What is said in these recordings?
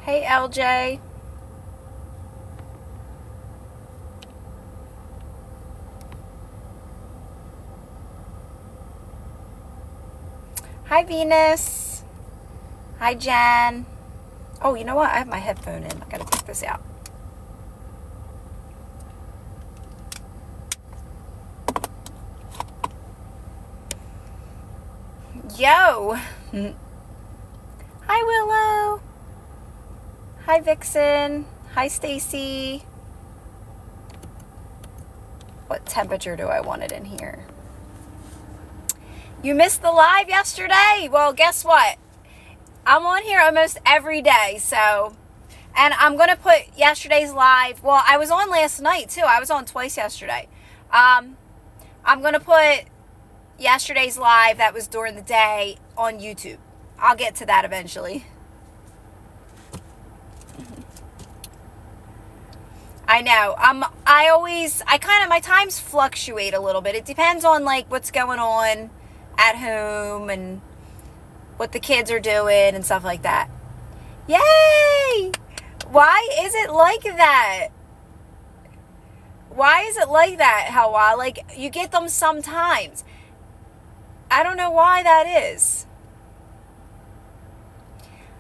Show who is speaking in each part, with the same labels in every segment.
Speaker 1: Hey, LJ. Hi, Venus. Hi, Jen. Oh, you know what? I have my headphone in. I gotta take this out. Yo. Hi, Willow. Hi, Vixen. Hi, Stacy. What temperature do I want it in here? You missed the live yesterday? Well, guess what? I'm on here almost every day, so... And I'm going to put yesterday's live... Well, I was on last night, too. I was on twice yesterday. I'm going to put yesterday's live that was during the day on YouTube. I'll get to that eventually. I know. My times fluctuate a little bit. It depends on, like, what's going on at home and what the kids are doing and stuff like that. Yay! Why is it like that? Why is it like that, Hawa? Like, you get them sometimes. I don't know why that is.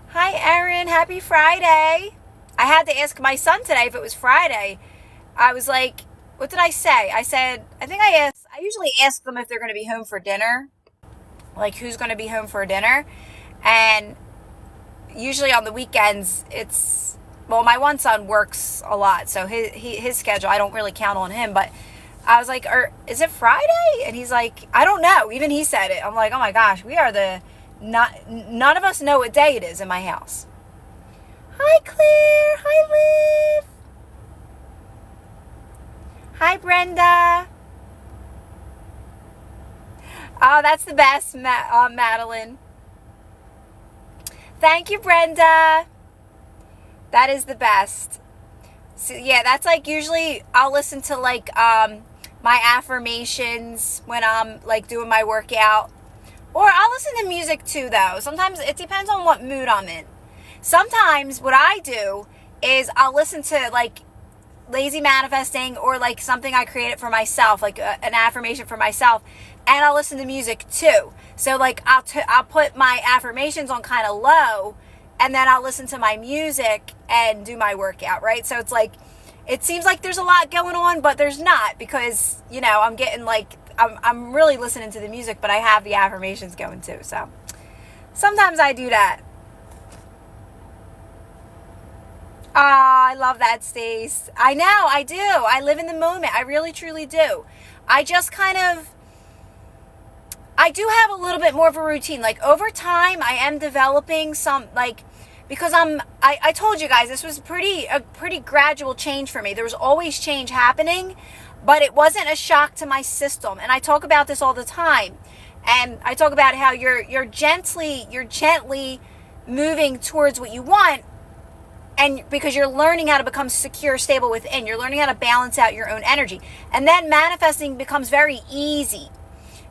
Speaker 1: Hi, Erin. Happy Friday. I had to ask my son today if it was Friday. I was like, what did I say? I usually ask them if they're going to be home for dinner. Like, who's going to be home for dinner. And usually on the weekends, my one son works a lot. So his schedule, I don't really count on him. But I was like, is it Friday? And he's like, I don't know. Even he said it. I'm like, oh my gosh, none of us know what day it is in my house. Hi, Claire. Hi, Liv. Hi, Brenda. Oh, that's the best, Madeline. Thank you, Brenda. That is the best. So, yeah, that's like usually I'll listen to like my affirmations when I'm like doing my workout. Or I'll listen to music too, though. Sometimes it depends on what mood I'm in. Sometimes what I do is I'll listen to like lazy manifesting or like something I created for myself, like an affirmation for myself, and I'll listen to music too. So like I'll put my affirmations on kind of low, and then I'll listen to my music and do my workout, right? So it's like, it seems like there's a lot going on, but there's not, because, you know, I'm getting like, I'm really listening to the music, but I have the affirmations going too. So sometimes I do that. I love that, Stace. I know, I do. I live in the moment. I really, truly do. I just I do have a little bit more of a routine. Like, over time, I am developing some, like, because I told you guys, this was a pretty gradual change for me. There was always change happening, but it wasn't a shock to my system. And I talk about this all the time. And I talk about how you're gently moving towards what you want. And because you're learning how to become secure, stable within, you're learning how to balance out your own energy. And then manifesting becomes very easy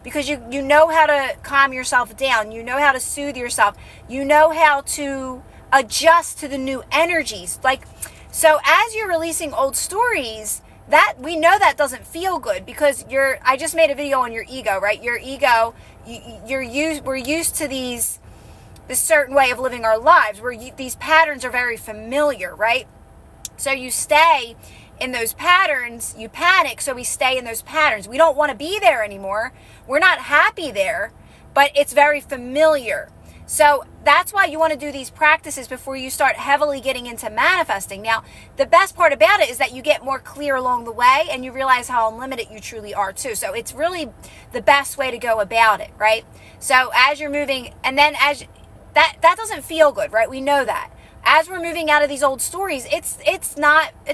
Speaker 1: because you know how to calm yourself down. You know how to soothe yourself. You know how to adjust to the new energies. Like, so as you're releasing old stories, that we know that doesn't feel good because I just made a video on your ego, right? Your ego, we're used to this certain way of living our lives where these patterns are very familiar, right? So you stay in those patterns, you panic, so we stay in those patterns. We don't want to be there anymore. We're not happy there, but it's very familiar. So that's why you want to do these practices before you start heavily getting into manifesting. Now, the best part about it is that you get more clear along the way and you realize how unlimited you truly are too. So it's really the best way to go about it, right? So as you're moving, and then that doesn't feel good, right? We know that. As we're moving out of these old stories, it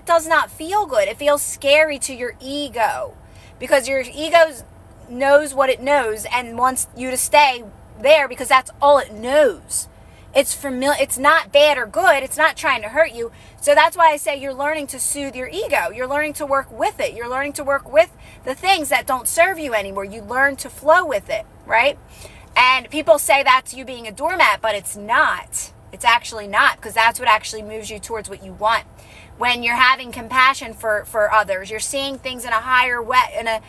Speaker 1: does not feel good. It feels scary to your ego because your ego knows what it knows and wants you to stay there because that's all it knows. It's familiar. It's not bad or good. It's not trying to hurt you. So that's why I say you're learning to soothe your ego. You're learning to work with it. You're learning to work with the things that don't serve you anymore. You learn to flow with it, right? And people say that's you being a doormat, but it's not. It's actually not, because that's what actually moves you towards what you want. When you're having compassion for others, you're seeing things in a higher way,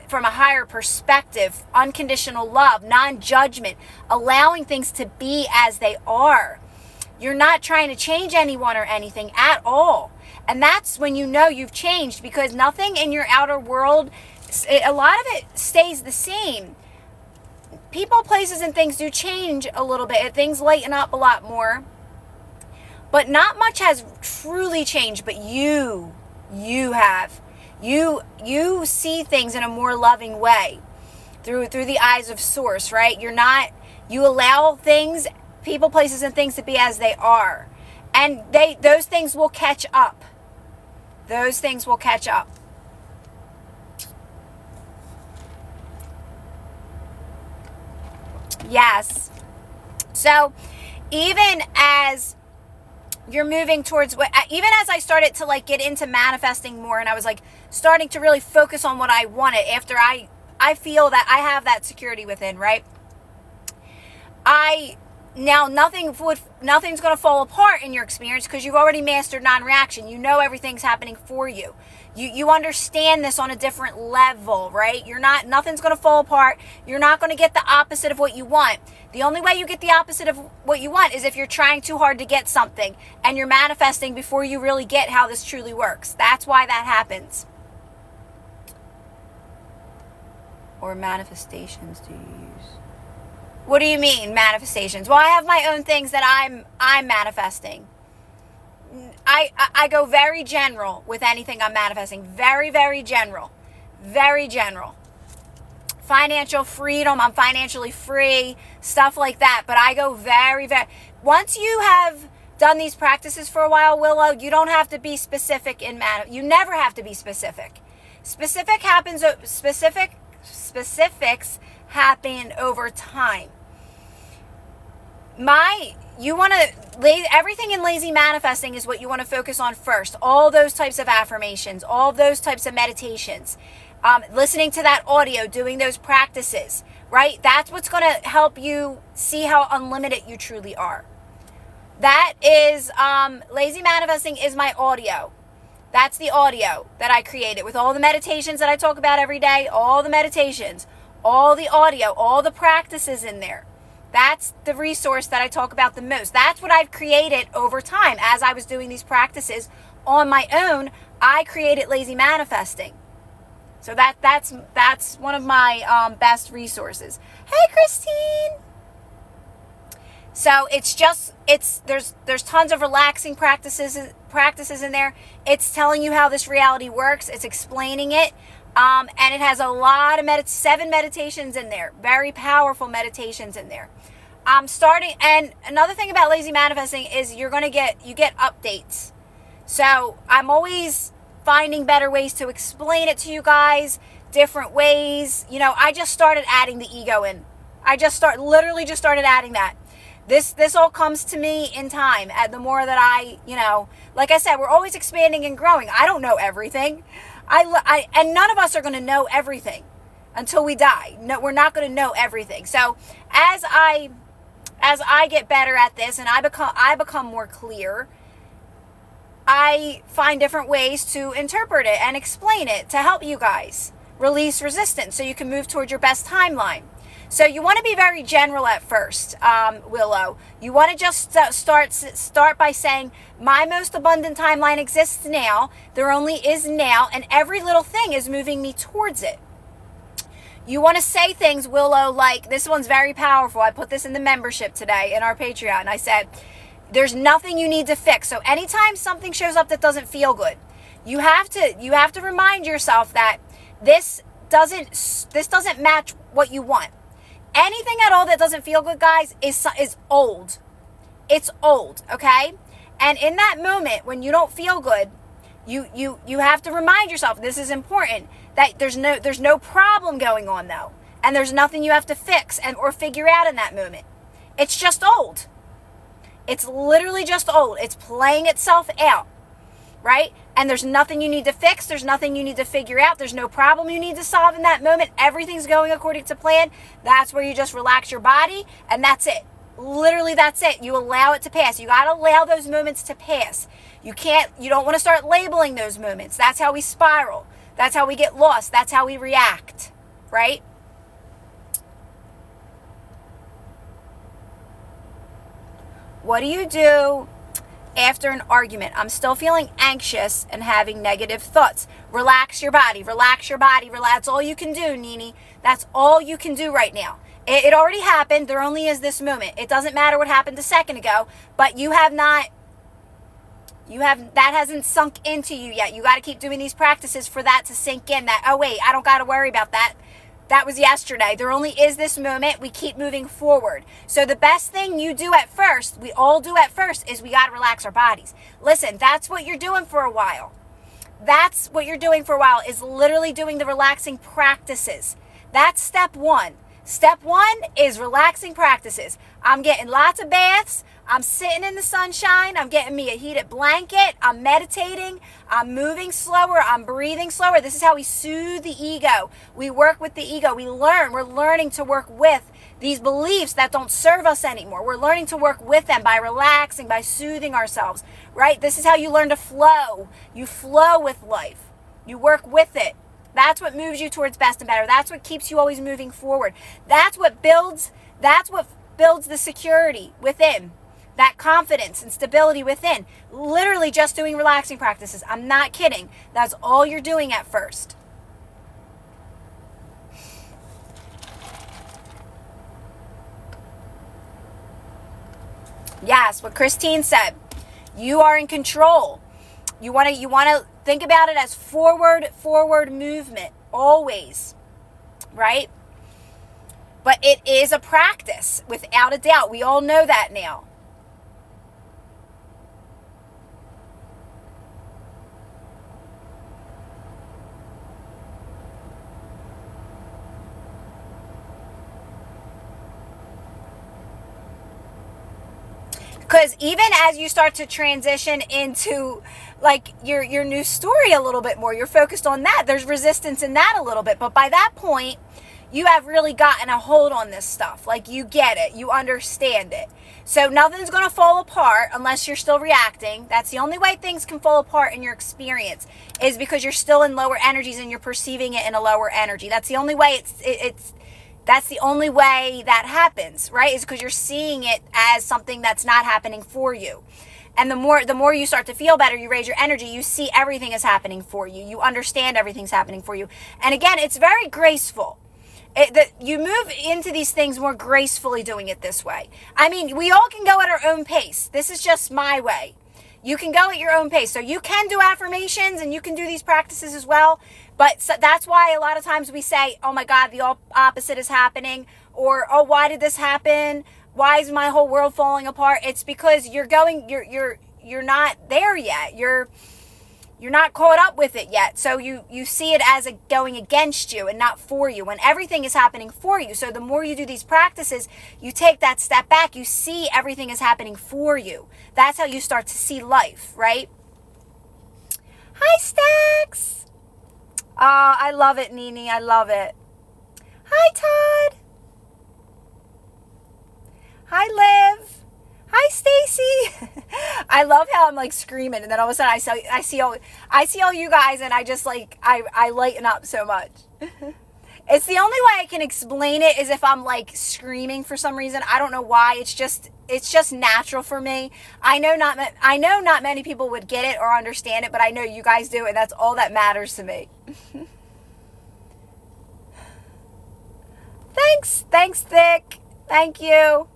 Speaker 1: from a higher perspective, unconditional love, non-judgment, allowing things to be as they are. You're not trying to change anyone or anything at all. And that's when you know you've changed, because nothing in your outer world, a lot of it stays the same. People, places, and things do change a little bit. Things lighten up a lot more. But not much has truly changed, but you have. You see things in a more loving way through the eyes of Source, right? You allow things, people, places, and things to be as they are. And those things will catch up. Those things will catch up. Yes. So even as you're moving towards even as I started to like get into manifesting more, and I was like starting to really focus on what I wanted after I feel that I have that security within, right? Now nothing's going to fall apart in your experience, because you've already mastered non-reaction. You know everything's happening for you. You understand this on a different level, right? Nothing's going to fall apart. You're not going to get the opposite of what you want. The only way you get the opposite of what you want is if you're trying too hard to get something and you're manifesting before you really get how this truly works. That's why that happens. Or manifestations do you use? What do you mean, manifestations? Well, I have my own things that I'm manifesting. I go very general with anything I'm manifesting. Very, very general. Very general. Financial freedom, I'm financially free, stuff like that. But I go very, very... Once you have done these practices for a while, Willow, you don't have to be specific in you never have to be specific. Specifics happen over time. Everything in lazy manifesting is what you want to focus on first. All those types of affirmations, all those types of meditations, listening to that audio, doing those practices, right? That's what's going to help you see how unlimited you truly are. That is, lazy manifesting is my audio. That's the audio that I created with all the meditations that I talk about every day, all the meditations, all the audio, all the practices in there. That's the resource that I talk about the most. That's what I've created over time. As I was doing these practices on my own, I created lazy manifesting. So that's one of my best resources. Hey, Christine. So there's tons of relaxing practices in there. It's telling you how this reality works. It's explaining it. And it has a lot of 7 meditations in there. Very powerful meditations in there. And another thing about lazy manifesting is you get updates. So I'm always finding better ways to explain it to you guys, different ways. I just started adding the ego in. Literally just started adding that. This all comes to me in time. The more that I, like I said, we're always expanding and growing. I don't know everything. And none of us are going to know everything until we die. No, we're not going to know everything. So as I get better at this and I become more clear, I find different ways to interpret it and explain it to help you guys release resistance so you can move towards your best timeline. So you want to be very general at first, Willow. You want to just start by saying, my most abundant timeline exists now. There only is now, and every little thing is moving me towards it. You want to say things, Willow, like, this one's very powerful. I put this in the membership today in our Patreon. I said, there's nothing you need to fix. So anytime something shows up that doesn't feel good, you have to remind yourself that this doesn't match what you want. Anything at all that doesn't feel good, guys, is old. It's old, okay? And in that moment when you don't feel good, you have to remind yourself, this is important, that there's no problem going on though. And there's nothing you have to fix or figure out in that moment. It's just old. It's literally just old. It's playing itself out, right? And there's nothing you need to fix. There's nothing you need to figure out. There's no problem you need to solve in that moment. Everything's going according to plan. That's where you just relax your body, and that's it. Literally, that's it. You allow it to pass. You got to allow those moments to pass. You don't want to start labeling those moments. That's how we spiral. That's how we get lost. That's how we react, right? What do you do after an argument? I'm still feeling anxious and having negative thoughts. Relax your body. Relax your body. Relax. That's all you can do, Nini. That's all you can do right now. It already happened. There only is this moment. It doesn't matter what happened a second ago, but that hasn't sunk into you yet. You got to keep doing these practices for that to sink in, that, oh wait, I don't got to worry about that. That was yesterday. There only is this moment. We keep moving forward. So the best thing you do at first, we all do at first, is we got to relax our bodies. Listen, that's what you're doing for a while. That's what you're doing for a while, is literally doing the relaxing practices. That's step one. Step one is relaxing practices. I'm getting lots of baths. I'm sitting in the sunshine. I'm getting me a heated blanket. I'm meditating. I'm moving slower. I'm breathing slower. This is how we soothe the ego. We work with the ego. We're learning to work with these beliefs that don't serve us anymore. We're learning to work with them by relaxing, by soothing ourselves, right? This is how you learn to flow. You flow with life. You work with it. That's what moves you towards best and better. That's what keeps you always moving forward. That's what builds the security within. That confidence and stability within. Literally just doing relaxing practices. I'm not kidding. That's all you're doing at first. Yes, what Christine said. You are in control. You want to think about it as forward movement always. Right? But it is a practice without a doubt. We all know that now. Because even as you start to transition into like your new story a little bit more, you're focused on that. There's resistance in that a little bit. But by that point, you have really gotten a hold on this stuff. Like you get it. You understand it. So nothing's going to fall apart unless you're still reacting. That's the only way things can fall apart in your experience, is because you're still in lower energies and you're perceiving it in a lower energy. That's the only way that's the only way that happens, right? Is because you're seeing it as something that's not happening for you. And the more you start to feel better, you raise your energy, you see everything is happening for you. You understand everything's happening for you. And again, it's very graceful. You move into these things more gracefully doing it this way. I mean, we all can go at our own pace. This is just my way. You can go at your own pace. So you can do affirmations and you can do these practices as well. But so that's why a lot of times we say, oh my God, the opposite is happening. Or, oh, why did this happen? Why is my whole world falling apart? It's because you're not there yet. You're not caught up with it yet. So you see it as going against you and not for you, when everything is happening for you. So the more you do these practices, you take that step back, you see everything is happening for you. That's how you start to see life, right? Hi, Stax. I love it, Nini. I love it. Hi, Todd. Hi, Liv. Hi, Stacy. I love how I'm like screaming, and then all of a sudden I see all you guys, and I just like I lighten up so much. It's the only way I can explain it, is if I'm like screaming for some reason. I don't know why. It's just natural for me. I know not many people would get it or understand it, but I know you guys do, and that's all that matters to me. Thanks, Thick. Thank you.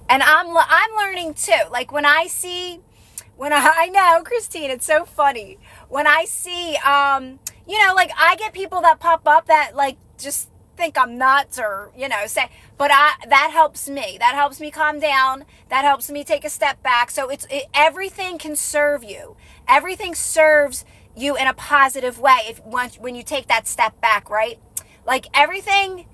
Speaker 1: And I'm learning too. Like I know, Christine, it's so funny. When I see, like I get people that pop up that like just think I'm nuts, or, say, but that helps me. That helps me calm down. That helps me take a step back. So everything can serve you. Everything serves you in a positive way when you take that step back, right? Like everything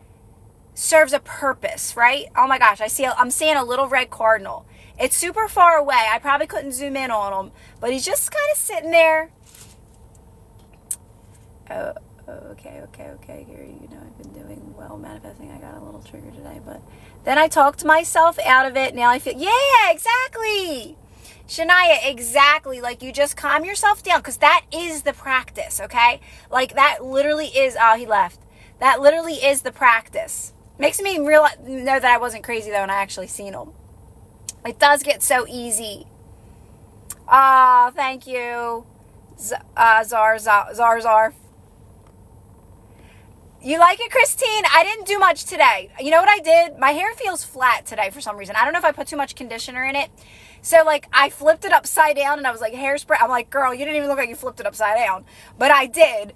Speaker 1: serves a purpose, right? Oh my gosh, I'm seeing a little red cardinal. It's super far away. I probably couldn't zoom in on him, but he's just kind of sitting there. Okay, Gary, I've been doing well manifesting. I got a little trigger today, but then I talked myself out of it. Now I feel, yeah, exactly. Shania, exactly. Like, you just calm yourself down, because that is the practice, okay? Like, that literally is, oh, he left. That literally is the practice. Makes me know that I wasn't crazy, though, and I actually seen him. It does get so easy. Oh, thank you. Zar. You like it, Christine? I didn't do much today. You know what I did? My hair feels flat today for some reason. I don't know if I put too much conditioner in it. So, like, I flipped it upside down, and I was like, hairspray. I'm like, girl, you didn't even look like you flipped it upside down. But I did.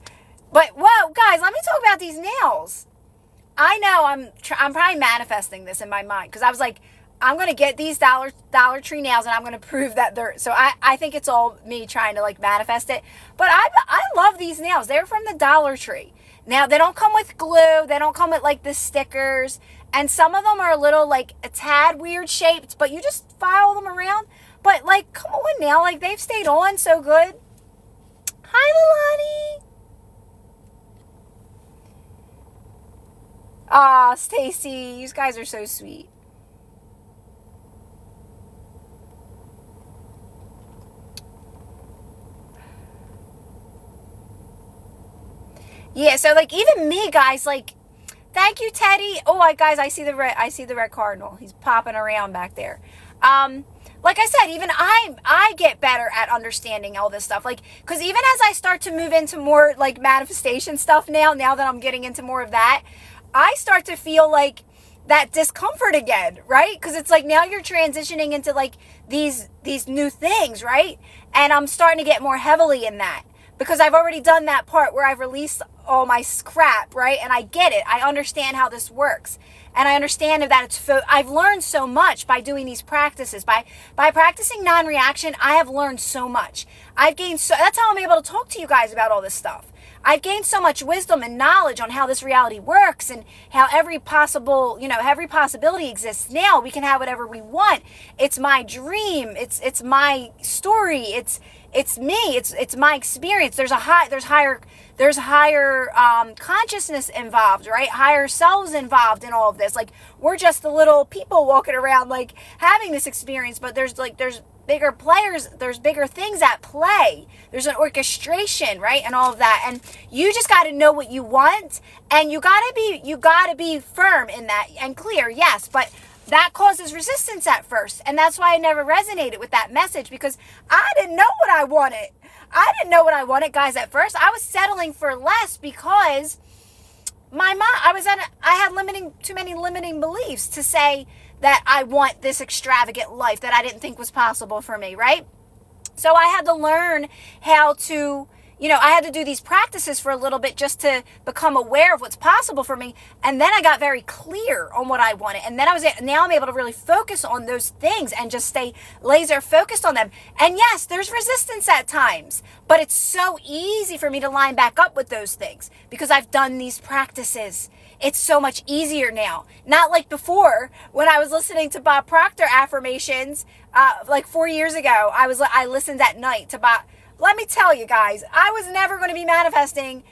Speaker 1: But, whoa, guys, let me talk about these nails. I know I'm probably manifesting this in my mind, because I was like, I'm going to get these Dollar Tree nails, and I'm going to prove that they're... So I think it's all me trying to, like, manifest it. But I love these nails. They're from the Dollar Tree. Now, they don't come with glue. They don't come with, like, the stickers. And some of them are a little, like, a tad weird shaped. But you just file them around. But, like, come on now. Like, they've stayed on so good. Hi, Lilani. Aw, Stacy. You guys are so sweet. Yeah, so, like, even me, guys, like, thank you, Teddy. Oh, guys, I see the red cardinal. He's popping around back there. Like I said, even I get better at understanding all this stuff. Like, because even as I start to move into more, like, manifestation stuff now that I'm getting into more of that, I start to feel, like, that discomfort again, right? Because it's like now you're transitioning into, like, these new things, right? And I'm starting to get more heavily in that. Because I've already done that part where I've released all my crap, right? And I get it. I understand how this works. And I understand that I've learned so much by doing these practices. By practicing non-reaction, I have learned so much. That's how I'm able to talk to you guys about all this stuff. I've gained so much wisdom and knowledge on how this reality works and how every possibility exists. Now we can have whatever we want. It's my dream. It's my story. It's me. It's my experience. There's higher consciousness involved, right? Higher selves involved in all of this. Like, we're just the little people walking around, like, having this experience, but there's bigger players, there's bigger things at play. There's an orchestration, right? And all of that. And you just got to know what you want, and you got to be firm in that and clear. Yes, but that causes resistance at first. And that's why I never resonated with that message, because I didn't know what I wanted. I didn't know what I wanted, guys, at first. I was settling for less because I had too many limiting beliefs to say that I want this extravagant life that I didn't think was possible for me, right? So I had to learn how to, I had to do these practices for a little bit just to become aware of what's possible for me. And then I got very clear on what I wanted. And then now I'm able to really focus on those things and just stay laser focused on them. And yes, there's resistance at times, but it's so easy for me to line back up with those things because I've done these practices. It's so much easier now. Not like before when I was listening to Bob Proctor affirmations, like 4 years ago. I listened at night to Bob. Let me tell you guys, I was never going to be manifesting.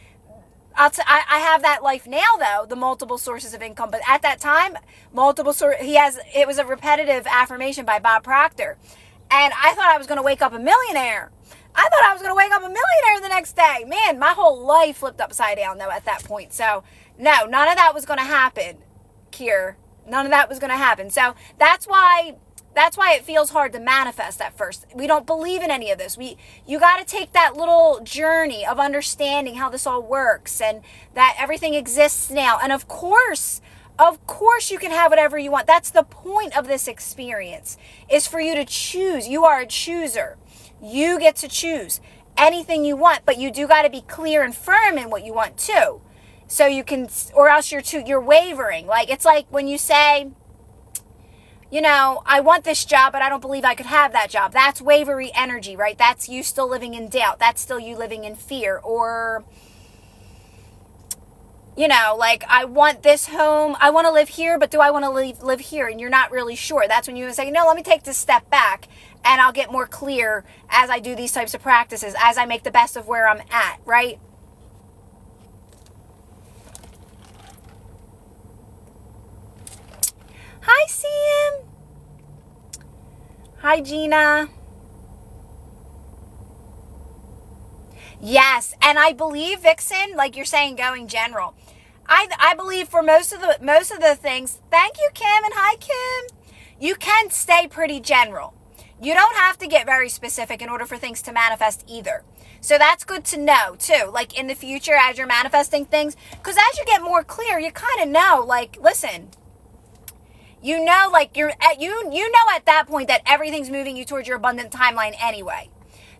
Speaker 1: I have that life now, though, the multiple sources of income. But at that time, it was a repetitive affirmation by Bob Proctor. And I thought I was going to wake up a millionaire. The next day. Man, my whole life flipped upside down, though, at that point. So, no, none of that was going to happen, Kier. None of that was going to happen. So that's why it feels hard to manifest at first. We don't believe in any of this. You got to take that little journey of understanding how this all works and that everything exists now. And of course you can have whatever you want. That's the point of this experience, is for you to choose. You are a chooser. You get to choose anything you want, but you do got to be clear and firm in what you want too. So you can, or else you're wavering. Like, it's like when you say, I want this job, but I don't believe I could have that job. That's wavery energy, right? That's you still living in doubt. That's still you living in fear. Or, like, I want this home. I want to live here, but do I want to live here? And you're not really sure. That's when you say, no, let me take this step back and I'll get more clear as I do these types of practices, as I make the best of where I'm at, right? Hi, Sam. Hi, Gina. Yes, and I believe, Vixen, like you're saying, going general. I believe for most of the things. Thank you, Kim, and hi, Kim. You can stay pretty general. You don't have to get very specific in order for things to manifest either. So that's good to know too. Like in the future, as you're manifesting things, because as you get more clear, you kind of know. Like, listen, you know, like you know at that point that everything's moving you towards your abundant timeline anyway.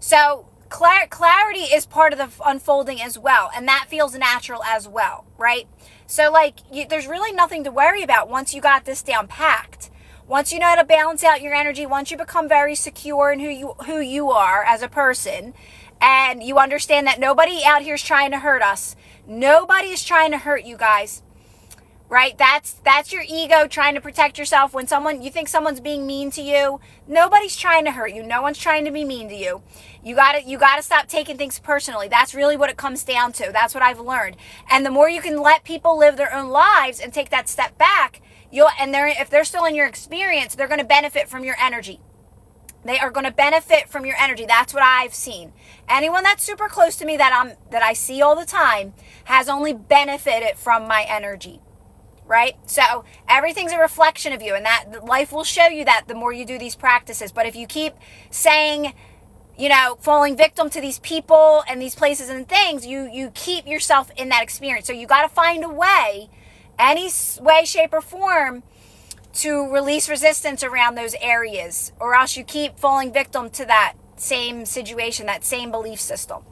Speaker 1: So clarity is part of the unfolding as well, and that feels natural as well, right? So like there's really nothing to worry about once you got this down packed. Once you know how to balance out your energy, once you become very secure in who you are as a person, and you understand that nobody out here is trying to hurt us. Nobody is trying to hurt you guys. Right? That's your ego trying to protect yourself. When you think someone's being mean to you, nobody's trying to hurt you. No one's trying to be mean to you. You gotta stop taking things personally. That's really what it comes down to. That's what I've learned. And the more you can let people live their own lives and take that step back, if they're still in your experience, they're going to benefit from your energy. They are going to benefit from your energy. That's what I've seen. Anyone that's super close to me that I see all the time has only benefited from my energy. Right? So everything's a reflection of you, and that life will show you that the more you do these practices. But if you keep saying, falling victim to these people and these places and things, you keep yourself in that experience. So you got to find a way, any way, shape, or form, to release resistance around those areas, or else you keep falling victim to that same situation, that same belief system.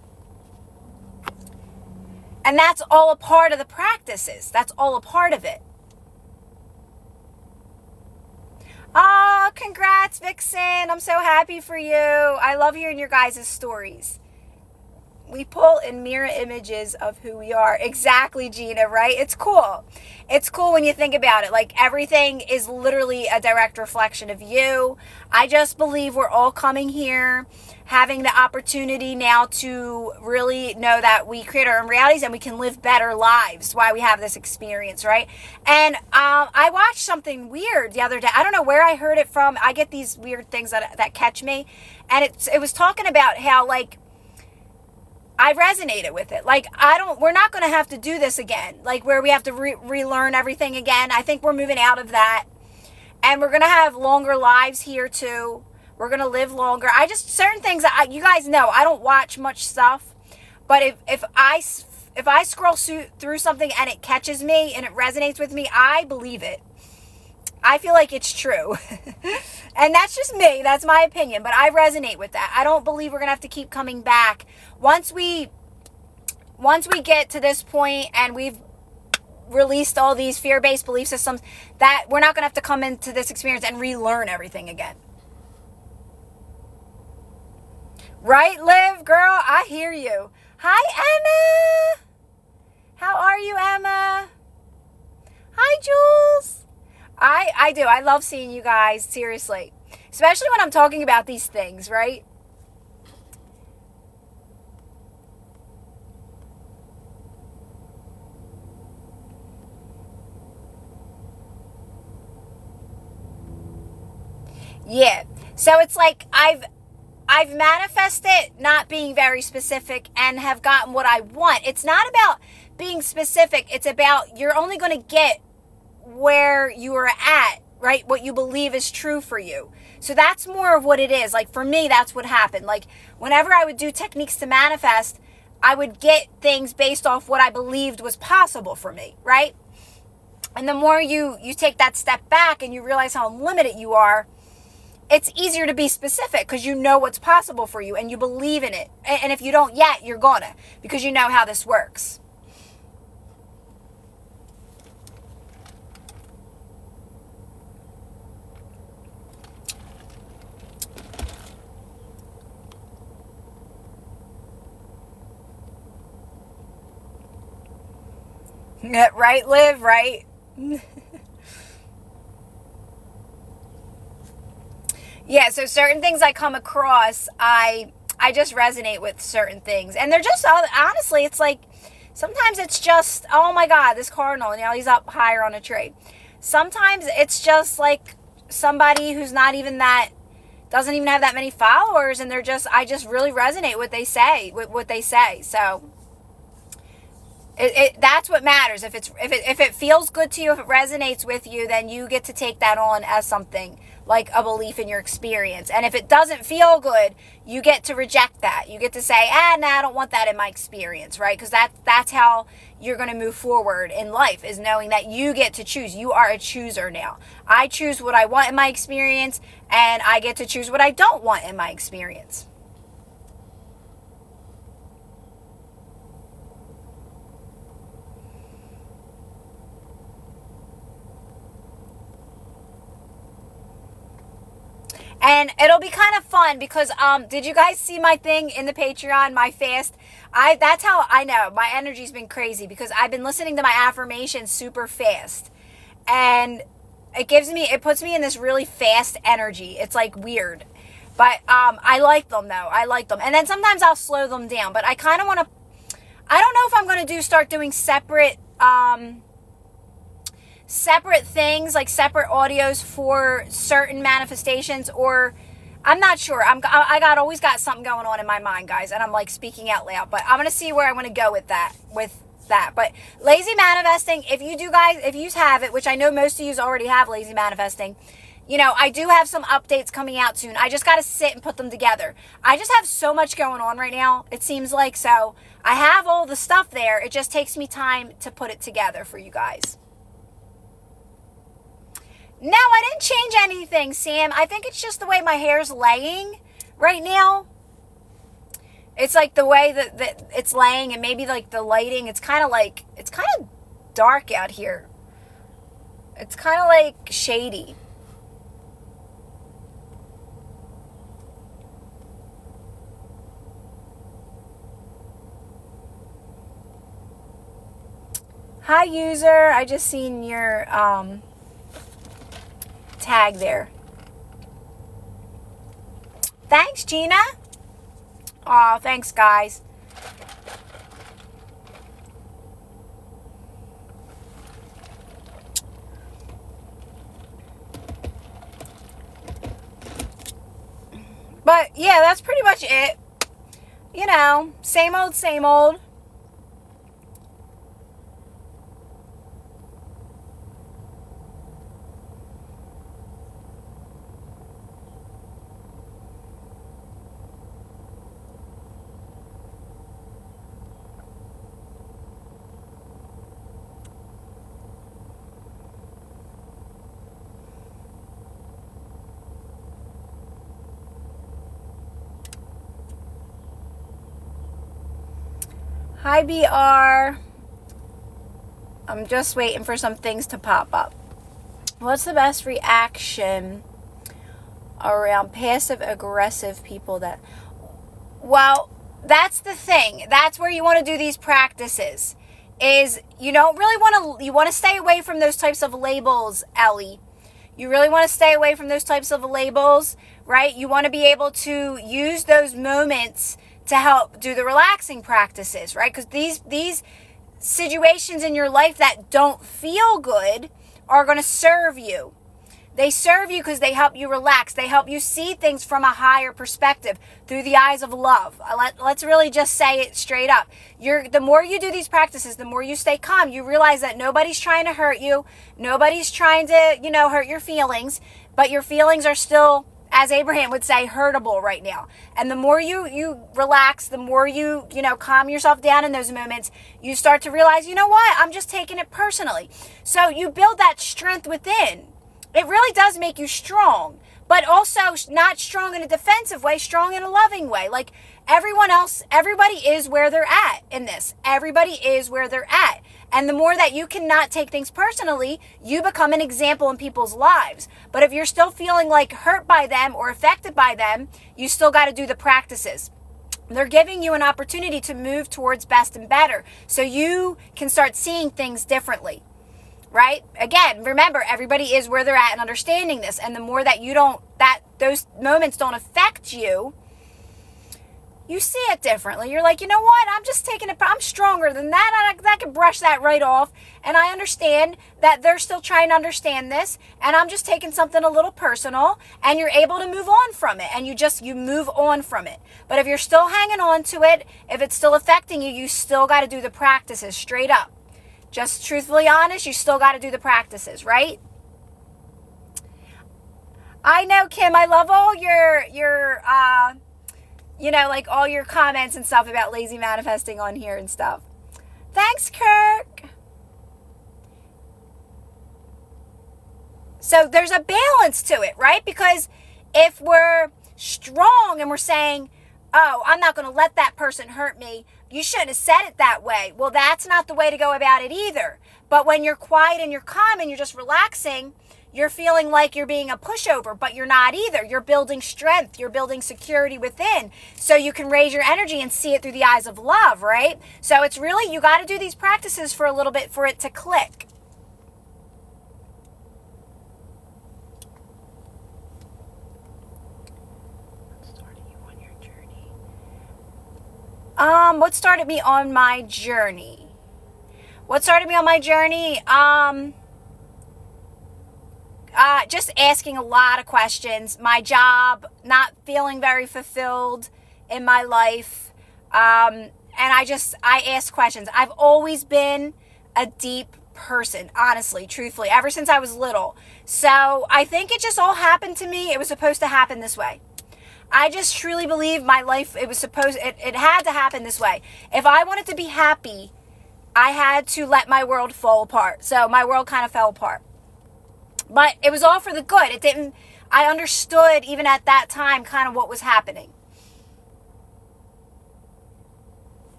Speaker 1: And that's all a part of the practices. That's all a part of it. Oh, congrats, Vixen. I'm so happy for you. I love hearing your guys' stories. We pull in mirror images of who we are. Exactly, Gina, right? It's cool. It's cool when you think about it. Like, everything is literally a direct reflection of you. I just believe we're all coming here, having the opportunity now to really know that we create our own realities and we can live better lives while we have this experience, right? And I watched something weird the other day. I don't know where I heard it from. I get these weird things that catch me. And it was talking about how, like, I resonated with it. Like, we're not going to have to do this again. Like, where we have to relearn everything again. I think we're moving out of that. And we're going to have longer lives here too. We're going to live longer. Certain things, you guys know, I don't watch much stuff. But if I scroll through something and it catches me and it resonates with me, I believe it. I feel like it's true. And that's just me. That's my opinion. But I resonate with that. I don't believe we're going to have to keep coming back. Once we get to this point and we've released all these fear-based belief systems, that we're not going to have to come into this experience and relearn everything again. Right, Liv? Girl, I hear you. Hi, Emma. How are you, Emma? Hi, Jules. I do. I love seeing you guys, seriously. Especially when I'm talking about these things, right? Yeah. So it's like I've manifested not being very specific and have gotten what I want. It's not about being specific. It's about you're only going to get where you are at, right? What you believe is true for you. So that's more of what it is. Like, for me, that's what happened. Like, whenever I would do techniques to manifest, I would get things based off what I believed was possible for me, right? And the more you take that step back and you realize how limited you are, it's easier to be specific because you know what's possible for you and you believe in it. And if you don't yet, you're gonna, because you know how this works. Right, Liv, right? Yeah, so certain things I come across, I just resonate with certain things. And they're just, honestly, it's like, sometimes it's just, oh my God, this cardinal, he's up higher on a tree. sometimes it's just like somebody who's not even that, doesn't even have that many followers, and I just really resonate with what they say. So that's what matters. If it feels good to you, if it resonates with you, then you get to take that on as something like a belief in your experience. And if it doesn't feel good, you get to reject that. You get to say, nah, I don't want that in my experience, right? Because that's how you're going to move forward in life, is knowing that you get to choose. You are a chooser now. I choose what I want in my experience, and I get to choose what I don't want in my experience. And it'll be kind of fun because did you guys see my thing in the Patreon, my fast? That's how I know my energy's been crazy, because I've been listening to my affirmations super fast. And it puts me in this really fast energy. It's like weird. But I like them though. I like them. And then sometimes I'll slow them down, but I kind of want to, I don't know if I'm going to start doing separate things, like separate audios for certain manifestations, or I'm not sure. Always got something going on in my mind, guys, and I'm like speaking out loud, but I'm going to see where I want to go with that. But lazy manifesting, if you have it, which I know most of you already have lazy manifesting, I do have some updates coming out soon. I just got to sit and put them together. I just have so much going on right now, it seems like. So I have all the stuff there. It just takes me time to put it together for you guys. No, I didn't change anything, Sam. I think it's just the way my hair's laying right now. It's like the way that it's laying, and maybe like the lighting. It's kind of dark out here. It's kind of like shady. Hi, user. I just seen your tag there. Thanks, Gina. Aw, thanks, guys. But yeah, that's pretty much it. Same old, same old. Hi, BR. I'm just waiting for some things to pop up. What's the best reaction around passive-aggressive people that... Well, that's the thing. That's where you want to do these practices. Is you don't really want to... You want to stay away from those types of labels, Ellie. You really want to stay away from those types of labels, right? You want to be able to use those moments to help do the relaxing practices, right? Because these situations in your life that don't feel good are going to serve you. They serve you because they help you relax. They help you see things from a higher perspective through the eyes of love. Let's really just say it straight up. The more you do these practices, the more you stay calm. You realize that nobody's trying to hurt you. Nobody's trying to, hurt your feelings. But your feelings are still, as Abraham would say, hurtable right now. And the more you relax, the more you calm yourself down in those moments, you start to realize, you know what? I'm just taking it personally. So you build that strength within. It really does make you strong, but also not strong in a defensive way, strong in a loving way. Like everyone else, everybody is where they're at in this. Everybody is where they're at. And the more that you cannot take things personally, you become an example in people's lives. But if you're still feeling like hurt by them or affected by them, you still got to do the practices. They're giving you an opportunity to move towards best and better so you can start seeing things differently. Right? Again, remember, everybody is where they're at and understanding this. And the more that those moments don't affect you, you see it differently. You're like, you know what? I'm just taking it. I'm stronger than that. I can brush that right off. And I understand that they're still trying to understand this. And I'm just taking something a little personal. And you're able to move on from it. And you move on from it. But if you're still hanging on to it, if it's still affecting you, you still got to do the practices straight up. Just truthfully honest, you still got to do the practices, right? I know, Kim. I love all your like all your comments and stuff about lazy manifesting on here and stuff. Thanks, Kirk. So there's a balance to it, right? Because if we're strong and we're saying, oh, I'm not going to let that person hurt me, you shouldn't have said it that way. Well, that's not the way to go about it either. But when you're quiet and you're calm and you're just relaxing, you're feeling like you're being a pushover, but you're not either. You're building strength. You're building security within so you can raise your energy and see it through the eyes of love, right? So it's really, you got to do these practices for a little bit for it to click. What started me on my journey? What started me on my journey? Just asking a lot of questions. My job, not feeling very fulfilled in my life. And I asked questions. I've always been a deep person, honestly, truthfully, ever since I was little. So I think it just all happened to me. It was supposed to happen this way. I just truly believe my life, it had to happen this way. If I wanted to be happy, I had to let my world fall apart. So my world kind of fell apart. But it was all for the good. I understood even at that time kind of what was happening.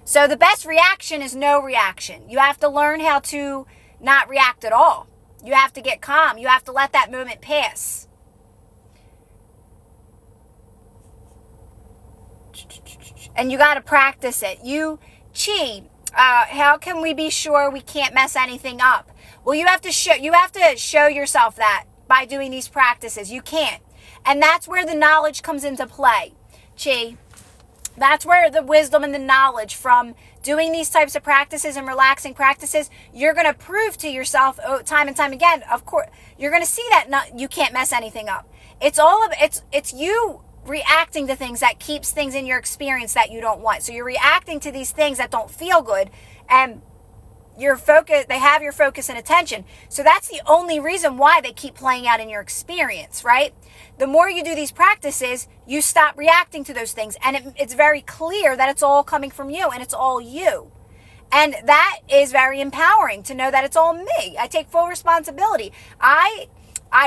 Speaker 1: So the best reaction is no reaction. You have to learn how to not react at all. You have to get calm. You have to let that moment pass. And you got to practice it. How can we be sure we can't mess anything up? Well, you have to show yourself that by doing these practices. You can't. And that's where the knowledge comes into play. That's where the wisdom and the knowledge from doing these types of practices and relaxing practices, you're going to prove to yourself time and time again. Of course, you're going to see that you can't mess anything up. It's you reacting to things that keeps things in your experience that you don't want. So you're reacting to these things that don't feel good, and they have your focus and attention. So that's the only reason why they keep playing out in your experience, right? The more you do these practices, you stop reacting to those things, and it's very clear that it's all coming from you and it's all you. And that is very empowering to know that it's all me. I take full responsibility. I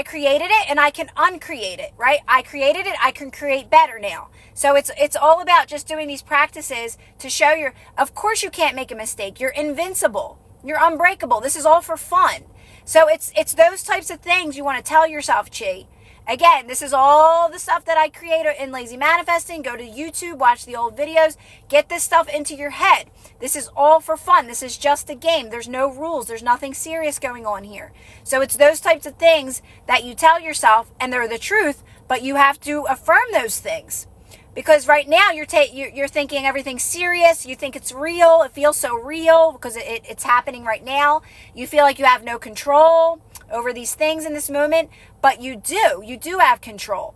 Speaker 1: created it and I can uncreate it, right? I created it, I can create better now. So it's all about just doing these practices to show of course you can't make a mistake. You're invincible. You're unbreakable. This is all for fun. So it's those types of things you want to tell yourself, Chi. Again, this is all the stuff that I create in Lazy Manifesting. Go to YouTube, watch the old videos, get this stuff into your head. This is all for fun. This is just a game. There's no rules. There's nothing serious going on here. So it's those types of things that you tell yourself, and they're the truth, but you have to affirm those things. Because right now you're thinking everything's serious. You think it's real. It feels so real because it's happening right now. You feel like you have no control over these things in this moment, but you do have control,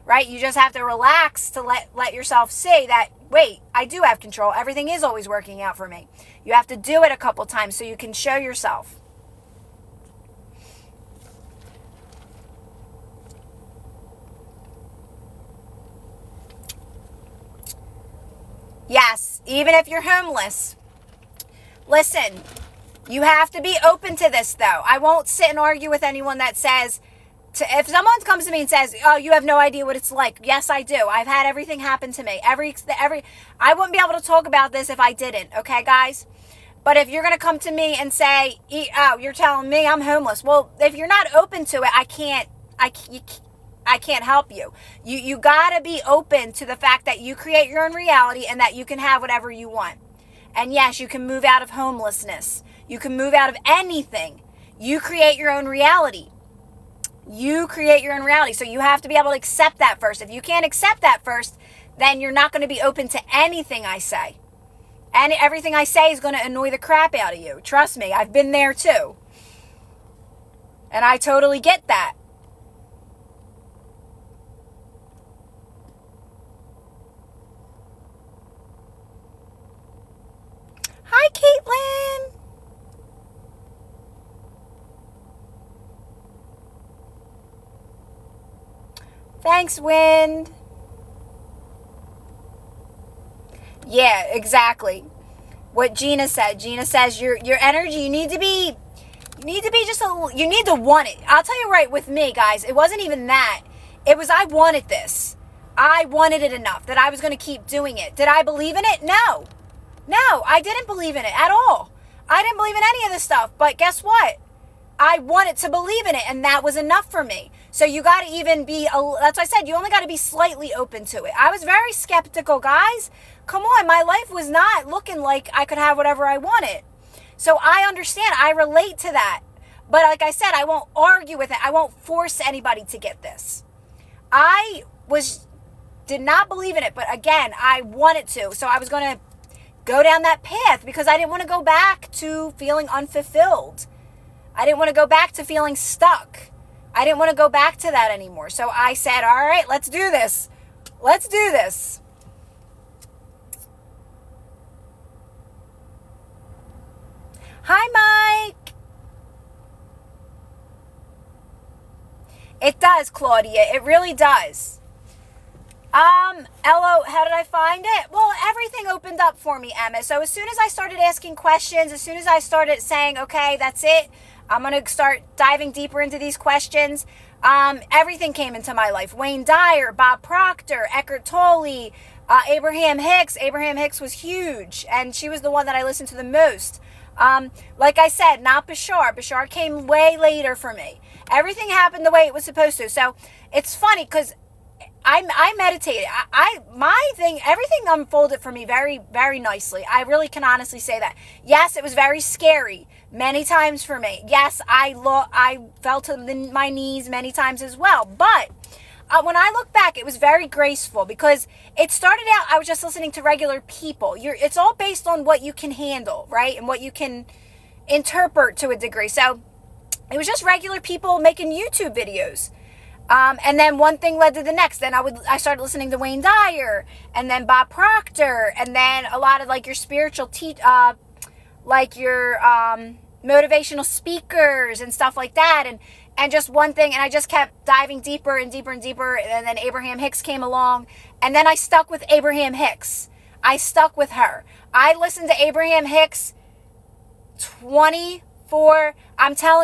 Speaker 1: right? You just have to relax to let yourself see that, wait, I do have control. Everything is always working out for me. You have to do it a couple times so you can show yourself. Yes, even if you're homeless. Listen, you have to be open to this, though. I won't sit and argue with anyone that says, if someone comes to me and says, oh, you have no idea what it's like. Yes, I do. I've had everything happen to me. I wouldn't be able to talk about this if I didn't. Okay, guys? But if you're going to come to me and say, oh, you're telling me I'm homeless. Well, if you're not open to it, I can't help you. You gotta be open to the fact that you create your own reality and that you can have whatever you want. And yes, you can move out of homelessness. You can move out of anything. You create your own reality. You create your own reality. So you have to be able to accept that first. If you can't accept that first, then you're not going to be open to anything I say. And everything I say is going to annoy the crap out of you. Trust me, I've been there too. And I totally get that. Hi, Caitlin. Thanks, Wind. Yeah, exactly. What Gina said. Gina says your energy, you need to be just you need to want it. I'll tell you right, with me, guys, it wasn't even that. It was I wanted this. I wanted it enough that I was going to keep doing it. Did I believe in it? No. No, I didn't believe in it at all. I didn't believe in any of this stuff. But guess what? I wanted to believe in it, and that was enough for me. So you got to even be, that's what I said, you only got to be slightly open to it. I was very skeptical, guys. Come on, my life was not looking like I could have whatever I wanted. So I understand, I relate to that. But like I said, I won't argue with it. I won't force anybody to get this. Did not believe in it, but again, I wanted to. So I was going to go down that path because I didn't want to go back to feeling unfulfilled. I didn't want to go back to feeling stuck. I didn't want to go back to that anymore. So I said, all right, let's do this. Let's do this. Hi, Mike. It does, Claudia. It really does. Ello, how did I find it? Well, everything opened up for me, Emma. So as soon as I started asking questions, as soon as I started saying, okay, that's it, I'm going to start diving deeper into these questions, everything came into my life. Wayne Dyer, Bob Proctor, Eckhart Tolle, Abraham Hicks. Abraham Hicks was huge, and she was the one that I listened to the most. Like I said, not Bashar. Bashar came way later for me. Everything happened the way it was supposed to. So it's funny because I meditated. Everything unfolded for me very, very nicely. I really can honestly say that. Yes, it was very scary many times for me. Yes, I fell to my knees many times as well. But when I look back, it was very graceful because it started out, I was just listening to regular people. It's all based on what you can handle, right? And what you can interpret to a degree. So it was just regular people making YouTube videos. And then one thing led to the next. Then I started listening to Wayne Dyer, and then Bob Proctor, and then a lot of like your spiritual like your motivational speakers and stuff like that, and just one thing, and I just kept diving deeper and deeper and deeper, and then Abraham Hicks came along, and then I stuck with Abraham Hicks. I stuck with her. I listened to Abraham Hicks 24.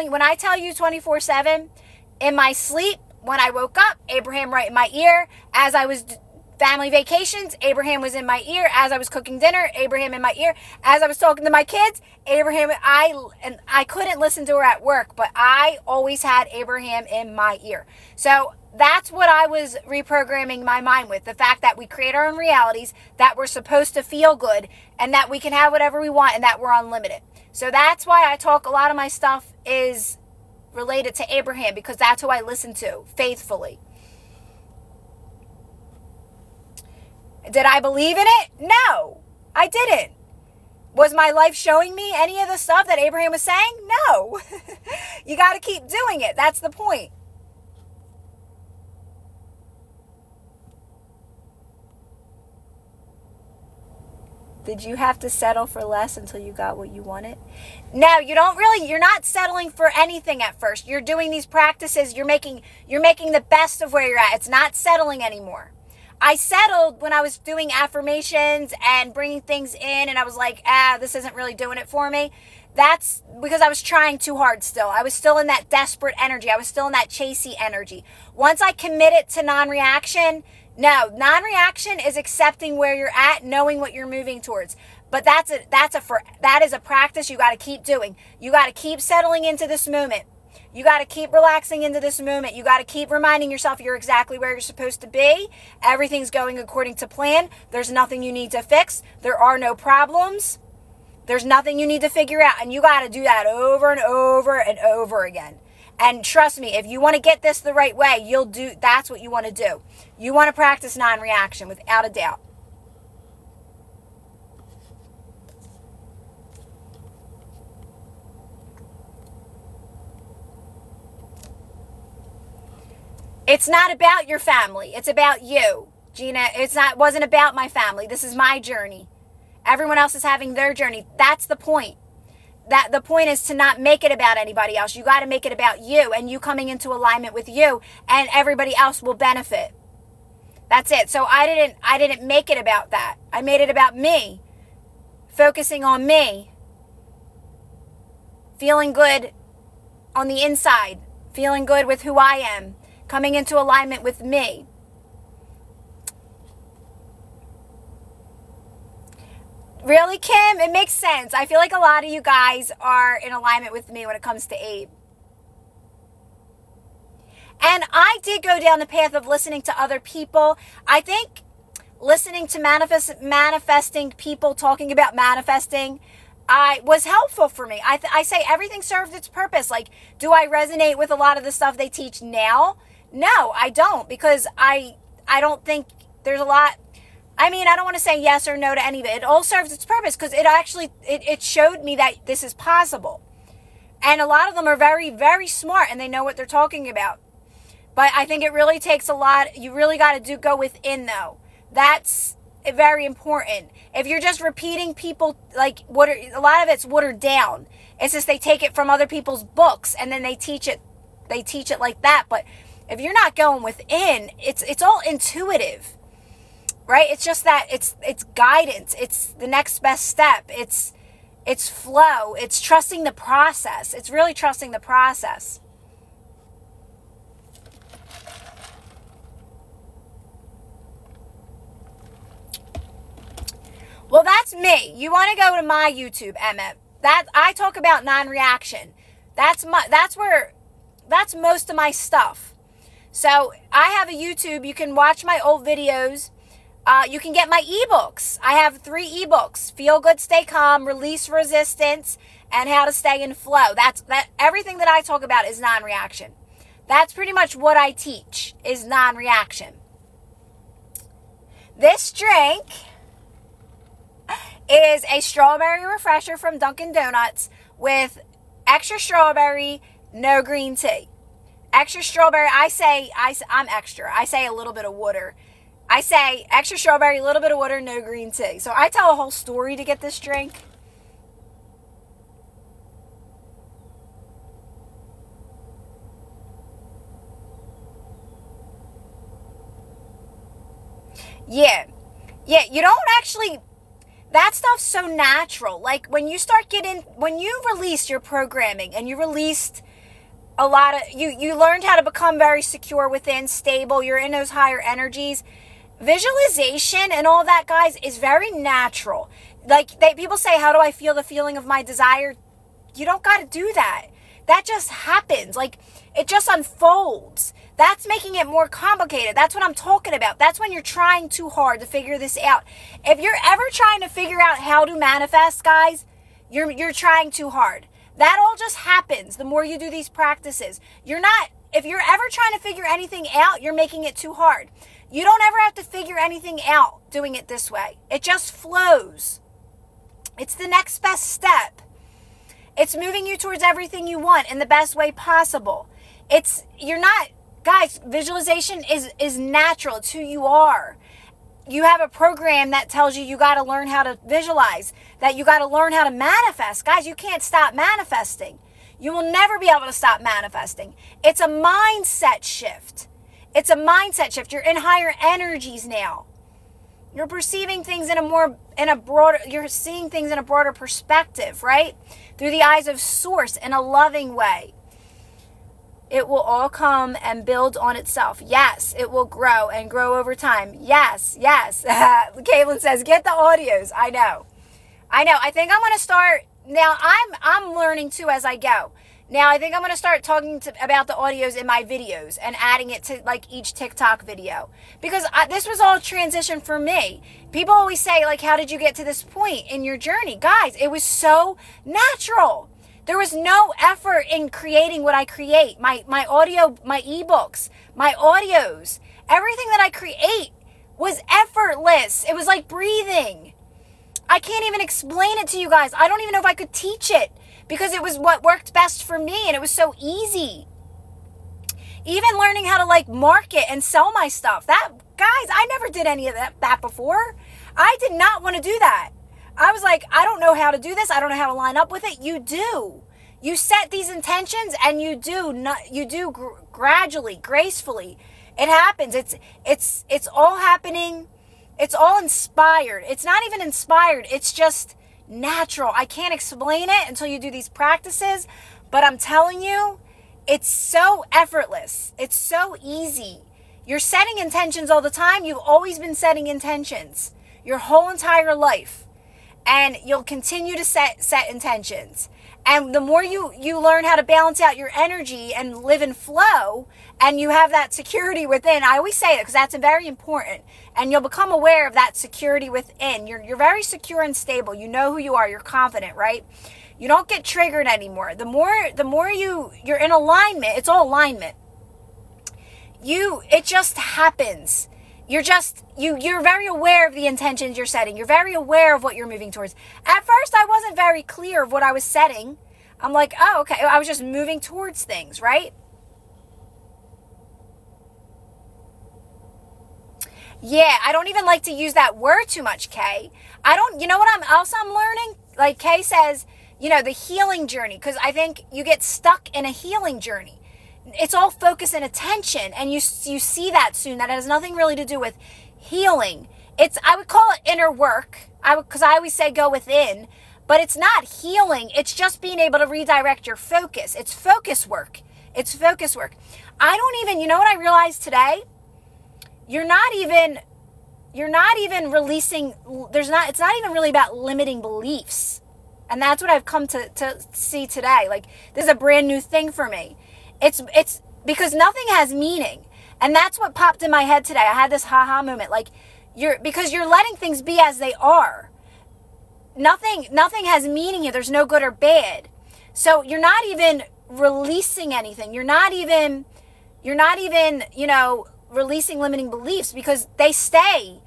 Speaker 1: When I tell you 24/7, in my sleep. When I woke up, Abraham right in my ear. As I was family vacations, Abraham was in my ear. As I was cooking dinner, Abraham in my ear. As I was talking to my kids, Abraham, I couldn't listen to her at work, but I always had Abraham in my ear. So that's what I was reprogramming my mind with. The fact that we create our own realities, that we're supposed to feel good, and that we can have whatever we want, and that we're unlimited. So that's why I talk, a lot of my stuff is related to Abraham, because that's who I listen to faithfully. Did I believe in it? No, I didn't. Was my life showing me any of the stuff that Abraham was saying? No. You got to keep doing it. That's the point. Did you have to settle for less until you got what you wanted? No, you're not settling for anything at first. You're doing these practices. You're making the best of where you're at. It's not settling anymore. I settled when I was doing affirmations and bringing things in, and I was like, this isn't really doing it for me. That's because I was trying too hard still. I was still in that desperate energy. I was still in that chasey energy. Once I committed to non-reaction, non-reaction is accepting where you're at, knowing what you're moving towards. But that is a practice you got to keep doing. You got to keep settling into this moment. You got to keep relaxing into this moment. You got to keep reminding yourself you're exactly where you're supposed to be. Everything's going according to plan. There's nothing you need to fix. There are no problems. There's nothing you need to figure out. And you got to do that over and over and over again. And trust me, if you want to get this the right way, that's what you want to do. You want to practice non-reaction without a doubt. It's not about your family. It's about you. Gina, wasn't about my family. This is my journey. Everyone else is having their journey. That's the point. That the point is to not make it about anybody else. You got to make it about you and you coming into alignment with you, and everybody else will benefit. That's it. So I didn't make it about that. I made it about me. Focusing on me. Feeling good on the inside. Feeling good with who I am. Coming into alignment with me. Really, Kim? It makes sense. I feel like a lot of you guys are in alignment with me when it comes to Abe. And I did go down the path of listening to other people. I think listening to manifesting people talking about manifesting was helpful for me. I say everything served its purpose. Like, do I resonate with a lot of the stuff they teach now? No, I don't, because I don't think there's a lot. I mean, I don't want to say yes or no to any of it. It all serves its purpose because it showed me that this is possible. And a lot of them are very, very smart and they know what they're talking about. But I think it really takes a lot. You really got to go within, though. That's very important. If you're just repeating people, like a lot of it's watered down. It's just they take it from other people's books and then they teach it like that. But if you're not going within, it's all intuitive. Right? It's just that it's guidance. It's the next best step. It's flow. It's trusting the process. It's really trusting the process. Well, that's me. You want to go to my YouTube, Emmett. That I talk about non-reaction. That's most of my stuff. So I have a YouTube. You can watch my old videos. You can get my ebooks. I have 3 ebooks: Feel Good, Stay Calm, Release Resistance, and How to Stay in Flow. Everything that I talk about is non-reaction. That's pretty much what I teach, is non-reaction. This drink is a strawberry refresher from Dunkin' Donuts with extra strawberry, no green tea. Extra strawberry, I'm extra. I say a little bit of water. I say extra strawberry, a little bit of water, no green tea. So I tell a whole story to get this drink. Yeah, you don't actually, that stuff's so natural. Like when you released your programming and you released a lot of, you learned how to become very secure within, stable, you're in those higher energies. Visualization and all that, guys, is very natural. Like people say, how do I feel the feeling of my desire? You don't got to do that. That just happens. Like it just unfolds. That's making it more complicated. That's what I'm talking about. That's when you're trying too hard to figure this out. If you're ever trying to figure out how to manifest, guys, you're trying too hard. That all just happens the more you do these practices. If you're ever trying to figure anything out, you're making it too hard. You don't ever have to figure anything out doing it this way. It just flows. It's the next best step. It's moving you towards everything you want in the best way possible. Guys, visualization is natural. It's who you are. You have a program that tells you got to learn how to visualize, that you got to learn how to manifest. Guys, you can't stop manifesting. You will never be able to stop manifesting. It's a mindset shift. It's a mindset shift. You're in higher energies now. You're perceiving things you're seeing things in a broader perspective, right? Through the eyes of Source in a loving way. It will all come and build on itself. Yes, it will grow and grow over time. Yes. Caitlin says, get the audios. I know. I think I'm going to start. Now, I'm learning too as I go. Now, I think I'm going to start talking about the audios in my videos and adding it to like each TikTok video. Because this was all transition for me. People always say, like, how did you get to this point in your journey? Guys, it was so natural. There was no effort in creating what I create. My audio, my ebooks, my audios, everything that I create was effortless. It was like breathing. I can't even explain it to you guys. I don't even know if I could teach it because it was what worked best for me and it was so easy. Even learning how to like market and sell my stuff. That, guys, I never did any of that before. I did not want to do that. I was like, I don't know how to do this. I don't know how to line up with it. You do. You set these intentions and you do gradually, gracefully. It happens. It's all happening. It's all inspired. It's not even inspired. It's just natural. I can't explain it until you do these practices, but I'm telling you, it's so effortless. It's so easy. You're setting intentions all the time. You've always been setting intentions your whole entire life. And you'll continue to set intentions. And the more you learn how to balance out your energy and live in flow, and you have that security within, I always say it because that's very important, and you'll become aware of that security within. You're very secure and stable. You know who you are. You're confident, right? You don't get triggered anymore. The more you're in alignment, it's all alignment. It just happens. You're very aware of the intentions you're setting. You're very aware of what you're moving towards. At first, I wasn't very clear of what I was setting. I'm like, oh, okay. I was just moving towards things, right? Yeah, I don't even like to use that word too much, Kay. You know what I'm learning? Like Kay says, the healing journey, because I think you get stuck in a healing journey. It's all focus and attention, and you see that soon. That has nothing really to do with healing. I would call it inner work, because I always say go within, but it's not healing. It's just being able to redirect your focus. It's focus work. I don't even, you know what I realized today? You're not even releasing, it's not even really about limiting beliefs. And that's what I've come to see today. Like, this is a brand new thing for me. It's because nothing has meaning. And that's what popped in my head today. I had this ha-ha moment. Like, because you're letting things be as they are. Nothing has meaning here. There's no good or bad. So you're not even releasing anything. You're not even, releasing limiting beliefs because they stay.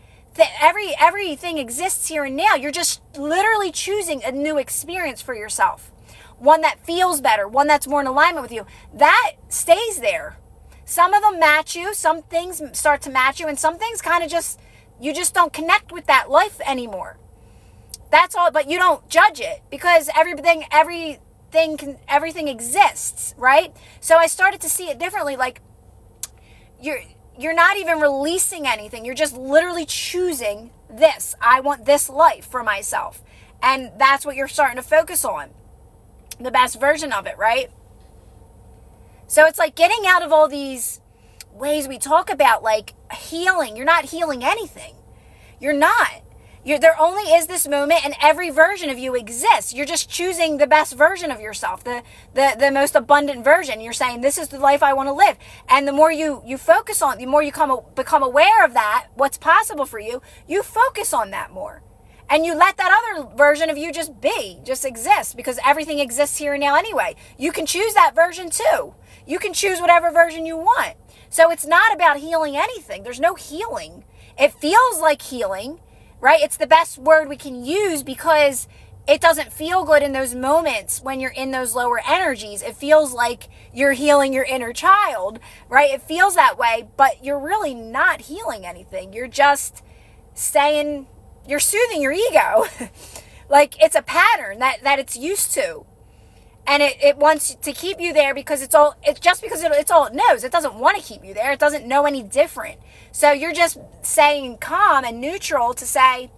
Speaker 1: Everything exists here and now. You're just literally choosing a new experience for yourself. One that feels better, one that's more in alignment with you. That stays there. Some of them match you, some things start to match you, and some things kind of you just don't connect with that life anymore. That's all, but you don't judge it because everything exists, right? So I started to see it differently, like you're not even releasing anything. You're just literally choosing this. I want this life for myself. And that's what you're starting to focus on. The best version of it, right? So it's like getting out of all these ways we talk about, like healing. You're not healing anything. You're not. There only is this moment, and every version of you exists. You're just choosing the best version of yourself, the most abundant version. You're saying, this is the life I want to live. And the more you focus on, the more you become aware of that, what's possible for you, you focus on that more. And you let that other version of you just exist, because everything exists here and now anyway. You can choose that version too. You can choose whatever version you want. So it's not about healing anything. There's no healing. It feels like healing, right? It's the best word we can use because it doesn't feel good in those moments when you're in those lower energies. It feels like you're healing your inner child, right? It feels that way, but you're really not healing anything. You're just you're soothing your ego. Like it's a pattern that it's used to. And it wants to keep you there because it's all it knows. It doesn't want to keep you there. It doesn't know any different. So you're just saying calm and neutral to say,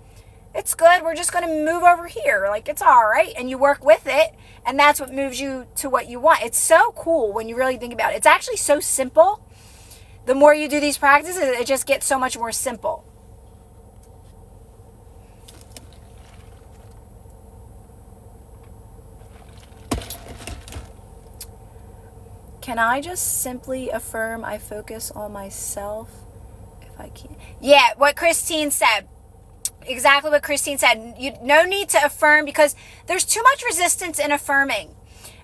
Speaker 1: it's good. We're just going to move over here. Like, it's all right. And you work with it. And that's what moves you to what you want. It's so cool when you really think about it. It's actually so simple. The more you do these practices, it just gets so much more simple. Can I just simply affirm I focus on myself if I can? Yeah, what Christine said. Exactly what Christine said. No need to affirm because there's too much resistance in affirming.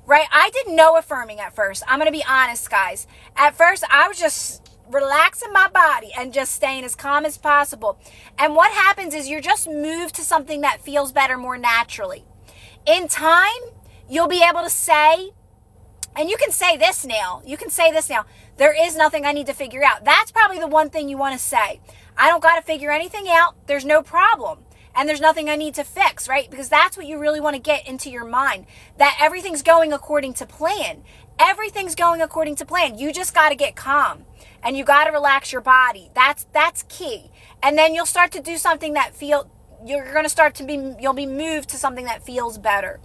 Speaker 1: right? I didn't know affirming at first. I'm going to be honest, guys. At first, I was just relaxing my body and just staying as calm as possible. And what happens is you're just moved to something that feels better more naturally. In time, you'll be able to say, and you can say this now. There is nothing I need to figure out. That's probably the one thing you want to say. I don't got to figure anything out. There's no problem. And there's nothing I need to fix, right? Because that's what you really want to get into your mind. That everything's going according to plan. Everything's going according to plan. You just got to get calm. And you got to relax your body. That's key. And then you'll start to do something that you'll be moved to something that feels better.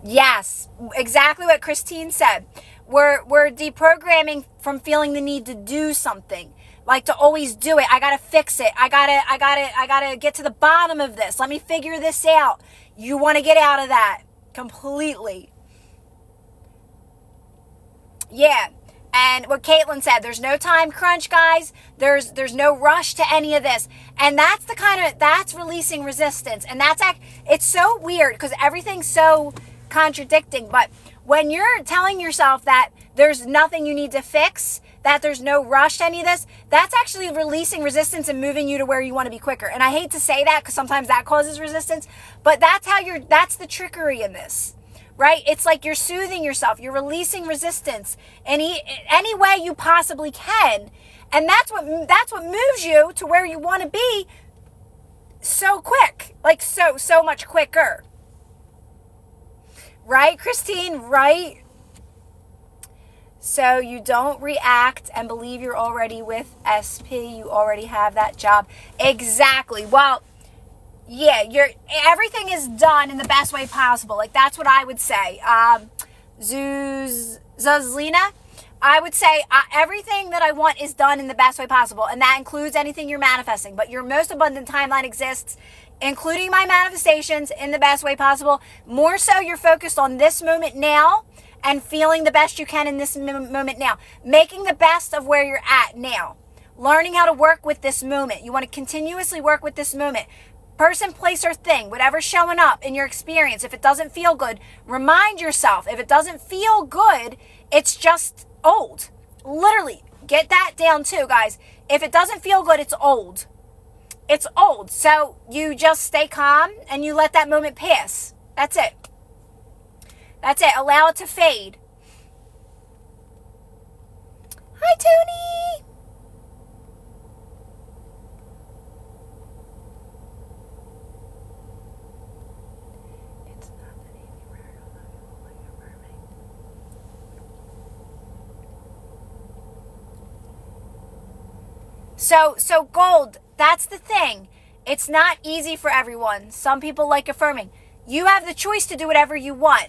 Speaker 1: Yes, exactly what Christine said. We're deprogramming from feeling the need to do something, like to always do it. I gotta fix it. I gotta get to the bottom of this. Let me figure this out. You want to get out of that completely. Yeah. And what Caitlin said, there's no time crunch, guys. There's no rush to any of this. And that's releasing resistance. And it's so weird because everything's so contradicting. But when you're telling yourself that there's nothing you need to fix, that there's no rush to any of this, that's actually releasing resistance and moving you to where you want to be quicker. And I hate to say that because sometimes that causes resistance, but that's the trickery in this. Right? It's like you're soothing yourself. You're releasing resistance any way you possibly can. And that's what moves you to where you want to be so quick. Like so much quicker. Right, Christine? Right? So you don't react and believe you're already with SP. You already have that job. Exactly. Well, yeah, everything is done in the best way possible. Like, that's what I would say. Zuzlina, I would say everything that I want is done in the best way possible. And that includes anything you're manifesting. But your most abundant timeline exists, including my manifestations, in the best way possible. More so, you're focused on this moment now and feeling the best you can in this moment now. Making the best of where you're at now. Learning how to work with this moment. You want to continuously work with this moment. Person, place, or thing, whatever's showing up in your experience. If it doesn't feel good, remind yourself. If it doesn't feel good, it's just old. Literally, get that down too, guys. If it doesn't feel good, it's old. It's old. So you just stay calm and you let that moment pass. That's it. That's it. Allow it to fade. Hi, Tony. So gold, that's the thing. It's not easy for everyone. Some people like affirming. You have the choice to do whatever you want.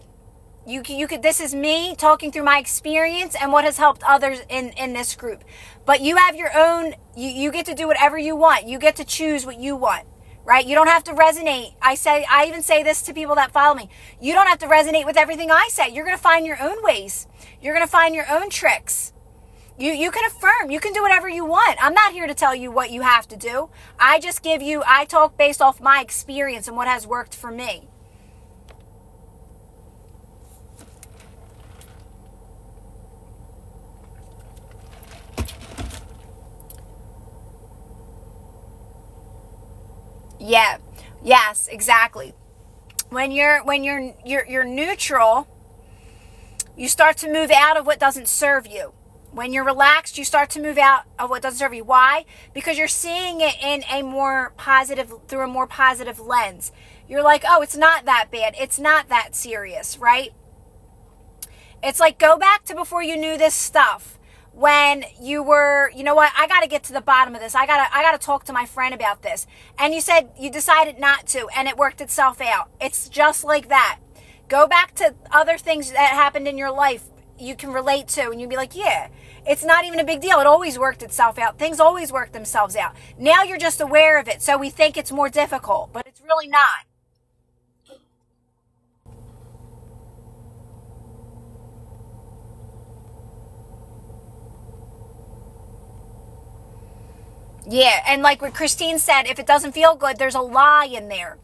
Speaker 1: You could. This is me talking through my experience and what has helped others in this group. But you have your own. You get to do whatever you want. You get to choose what you want. Right? You don't have to resonate. I even say this to people that follow me. You don't have to resonate with everything I say. You're going to find your own ways. You're going to find your own tricks. You can affirm. You can do whatever you want. I'm not here to tell you what you have to do. I talk based off my experience and what has worked for me. Yeah. Yes, exactly. When you're neutral, you start to move out of what doesn't serve you. When you're relaxed, you start to move out of what doesn't serve you. Why? Because you're seeing it through a more positive lens. You're like, oh, it's not that bad. It's not that serious, right? It's like, go back to before you knew this stuff. When you were, you know what, I got to get to the bottom of this. I got to talk to my friend about this. And you decided not to, and it worked itself out. It's just like that. Go back to other things that happened in your life you can relate to, and you'd be like, yeah, it's not even a big deal. It always worked itself out. Things always work themselves out. Now you're just aware of it, so we think it's more difficult, but it's really not. Yeah, and like what Christine said, if it doesn't feel good, there's a lie in there.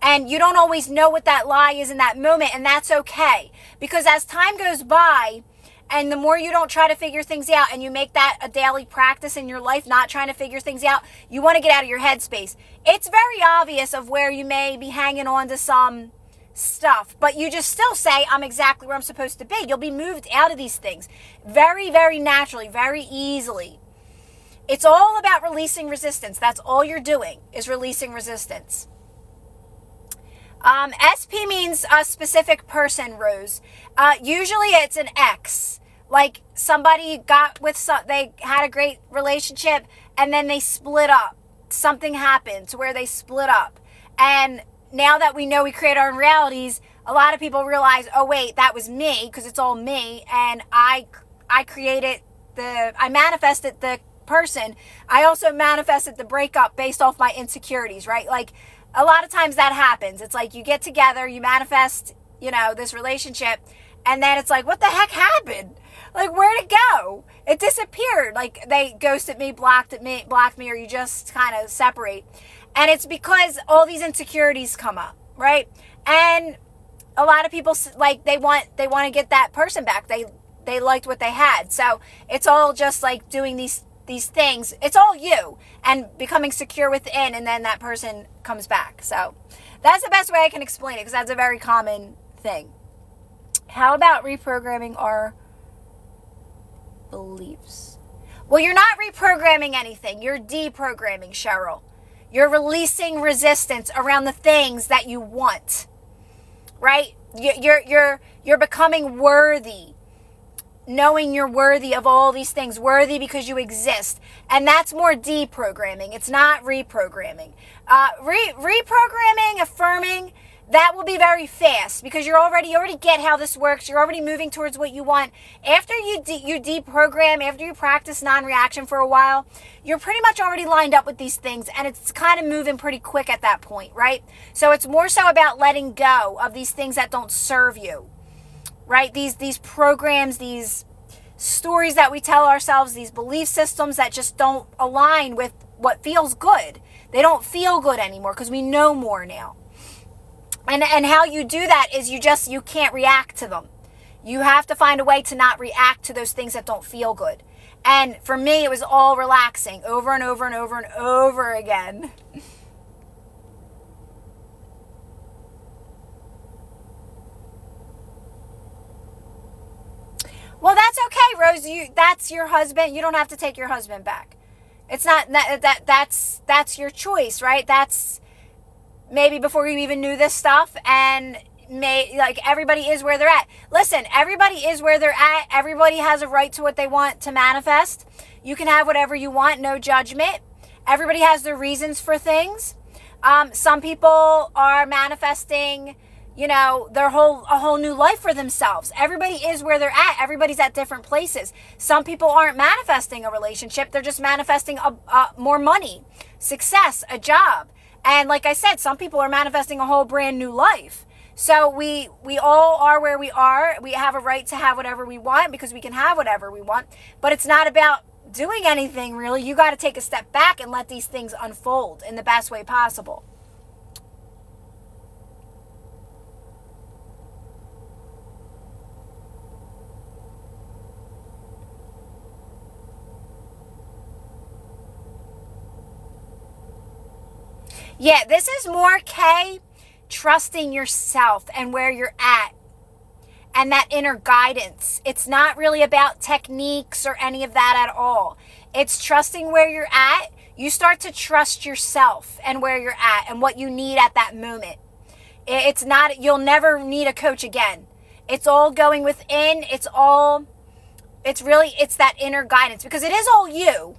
Speaker 1: And you don't always know what that lie is in that moment, and that's okay. Because as time goes by, and the more you don't try to figure things out and you make that a daily practice in your life, not trying to figure things out, you want to get out of your headspace. It's very obvious of where you may be hanging on to some stuff, but you just still say, I'm exactly where I'm supposed to be. You'll be moved out of these things very, very naturally, very easily. It's all about releasing resistance. That's all you're doing, is releasing resistance. SP means a specific person, Rose. Usually it's an ex. Like somebody they had a great relationship and then they split up. Something happened to where they split up. And now that we know we create our own realities, a lot of people realize, oh wait, that was me, because it's all me. And I manifested the person. I also manifested the breakup based off my insecurities, right? Like, a lot of times that happens. It's like you get together, you manifest, this relationship, and then it's like, what the heck happened? Like, where'd it go? It disappeared. Like, they ghosted me, blocked me, or you just kind of separate. And it's because all these insecurities come up, right? And a lot of people, like, they want to get that person back. They liked what they had. So it's all just like doing these things. It's all you and becoming secure within, and then that person comes back. So that's the best way I can explain it, because that's a very common thing. How about reprogramming our beliefs? Well, you're not reprogramming anything. You're deprogramming, Cheryl. You're releasing resistance around the things that you want, right? You're becoming worthy. Knowing you're worthy of all these things, worthy because you exist. And that's more deprogramming. It's not reprogramming. Reprogramming, affirming, that will be very fast, because you already get how this works. You're already moving towards what you want. After you deprogram, after you practice non-reaction for a while, you're pretty much already lined up with these things, and it's kind of moving pretty quick at that point, right? So it's more so about letting go of these things that don't serve you. Right? These programs, these stories that we tell ourselves, these belief systems that just don't align with what feels good. They don't feel good anymore because we know more now. And how you do that is you can't react to them. You have to find a way to not react to those things that don't feel good. And for me, it was all relaxing over and over and over and over again. Well, that's okay, Rose. That's your husband. You don't have to take your husband back. It's not that's your choice, right? That's maybe before you even knew this stuff, and everybody is where they're at. Listen, everybody is where they're at. Everybody has a right to what they want to manifest. You can have whatever you want, no judgment. Everybody has their reasons for things. Some people are manifesting a whole new life for themselves. Everybody is where they're at. Everybody's at different places. Some people aren't manifesting a relationship. They're just manifesting more money, success, a job. And like I said, some people are manifesting a whole brand new life. So we all are where we are. We have a right to have whatever we want, because we can have whatever we want. But it's not about doing anything, really. You got to take a step back and let these things unfold in the best way possible. Yeah, this is more, Kay, trusting yourself and where you're at and that inner guidance. It's not really about techniques or any of that at all. It's trusting where you're at. You start to trust yourself and where you're at and what you need at that moment. You'll never need a coach again. It's all going within. It's that inner guidance, because it is all you.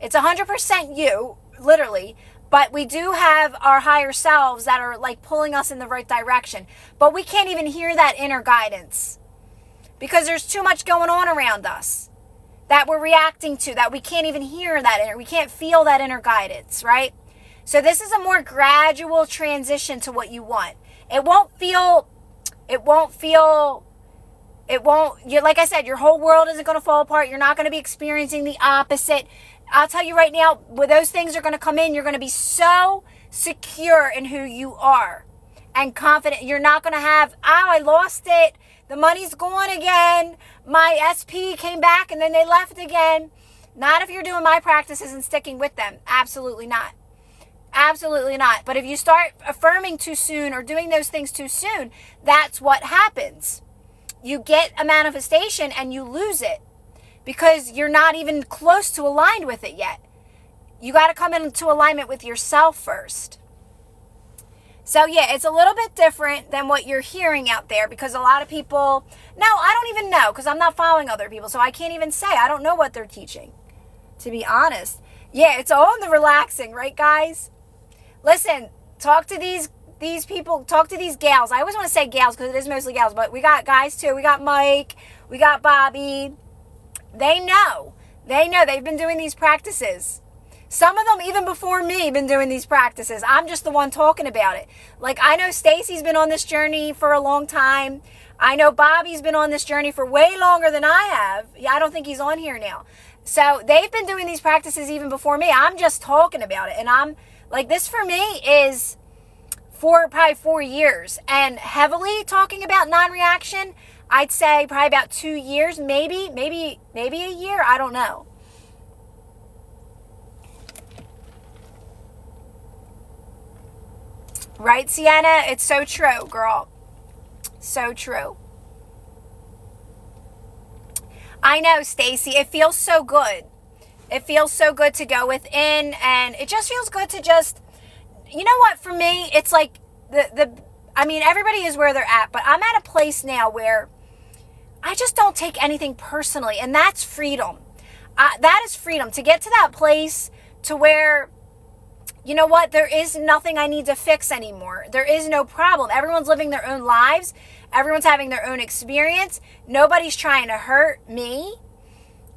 Speaker 1: It's 100% you, literally. But we do have our higher selves that are like pulling us in the right direction. But we can't even hear that inner guidance because there's too much going on around us that we're reacting to, that we can't even hear we can't feel that inner guidance, right? So this is a more gradual transition to what you want. Like I said, your whole world isn't going to fall apart. You're not going to be experiencing the opposite. I'll tell you right now, when those things are going to come in, you're going to be so secure in who you are. and confident. You're not going to have, oh, I lost it. The money's gone again. My SP came back and then they left again. Not if you're doing my practices and sticking with them. Absolutely not. Absolutely not. But if you start affirming too soon or doing those things too soon, that's what happens. You get a manifestation and you lose it because you're not even close to aligned with it yet. You got to come into alignment with yourself first. So yeah, it's a little bit different than what you're hearing out there because a lot of people, no, I don't even know because I'm not following other people. So I can't even say, I don't know what they're teaching, to be honest. Yeah, it's all in the relaxing, right, guys? Listen, talk to these people, talk to these gals. I always want to say gals because it is mostly gals, but we got guys too. We got Mike, we got Bobby. They know. They've been doing these practices. Some of them, even before me, been doing these practices. I'm just the one talking about it. Like, I know Stacy's been on this journey for a long time. I know Bobby's been on this journey for way longer than I have. Yeah, I don't think he's on here now. So they've been doing these practices even before me. I'm just talking about it. And I'm like, this for me is probably 4 years. And heavily talking about non-reaction, I'd say probably about 2 years, maybe a year. I don't know. Right, Sienna? It's so true, girl. So true. I know, Stacy. It feels so good. It feels so good to go within, and it just feels good to just, you know what, for me, it's like I mean, everybody is where they're at, but I'm at a place now where I just don't take anything personally, and that's freedom. That is freedom, to get to that place to where, you know what, there is nothing I need to fix anymore. There is no problem. Everyone's living their own lives. Everyone's having their own experience. Nobody's trying to hurt me,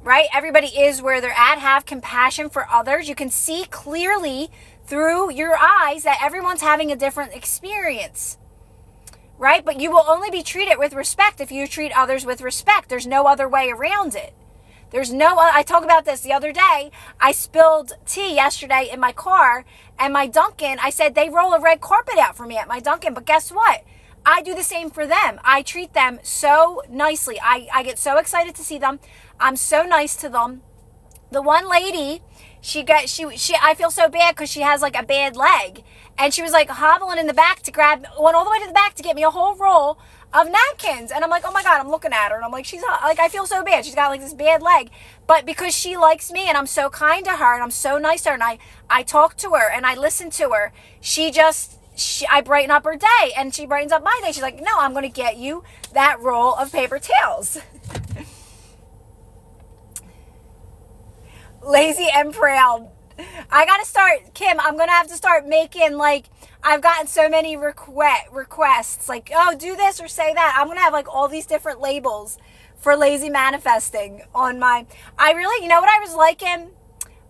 Speaker 1: right? Everybody is where they're at. Have compassion for others. You can see clearly through your eyes that everyone's having a different experience, right? But you will only be treated with respect if you treat others with respect. There's no other way around it. I talked about this the other day. I spilled tea yesterday in my car, and my Dunkin', I said, they roll a red carpet out for me at my Dunkin', but guess what? I do the same for them. I treat them so nicely. I get so excited to see them. I'm so nice to them. The one lady, I feel so bad because she has like a bad leg, and she was like hobbling in the back went all the way to the back to get me a whole roll of napkins. And I'm like, oh my God, I'm looking at her and I'm like, I feel so bad. She's got like this bad leg, but because she likes me and I'm so kind to her and I'm so nice to her and I talk to her and I listen to her, I brighten up her day and she brightens up my day. She's like, no, I'm going to get you that roll of paper towels. Lazy and proud. I got to start, Kim, I'm going to have to start making, like, I've gotten so many requests, like, oh, do this or say that. I'm going to have, like, all these different labels for lazy manifesting on my, you know what I was liking?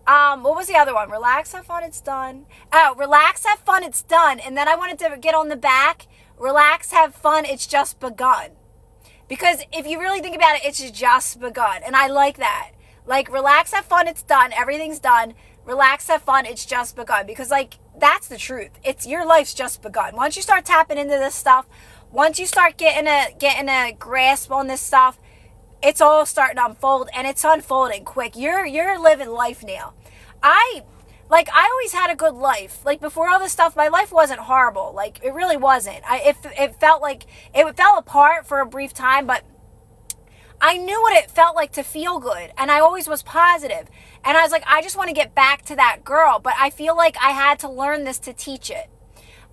Speaker 1: What was the other one? Relax, have fun, it's done. Oh, relax, have fun, it's done. And then I wanted to get on the back, relax, have fun, it's just begun. Because if you really think about it, it's just begun. And I like that. Like, relax, have fun, it's done. Everything's done. Relax, have fun, it's just begun. Because, like, that's the truth. Your life's just begun. Once you start tapping into this stuff, once you start getting a grasp on this stuff, it's all starting to unfold, and it's unfolding quick. You're living life now. I always had a good life. Like, before all this stuff, my life wasn't horrible. Like, it really wasn't. It felt like it fell apart for a brief time, but I knew what it felt like to feel good, and I always was positive. And I was like, I just want to get back to that girl, but I feel like I had to learn this to teach it.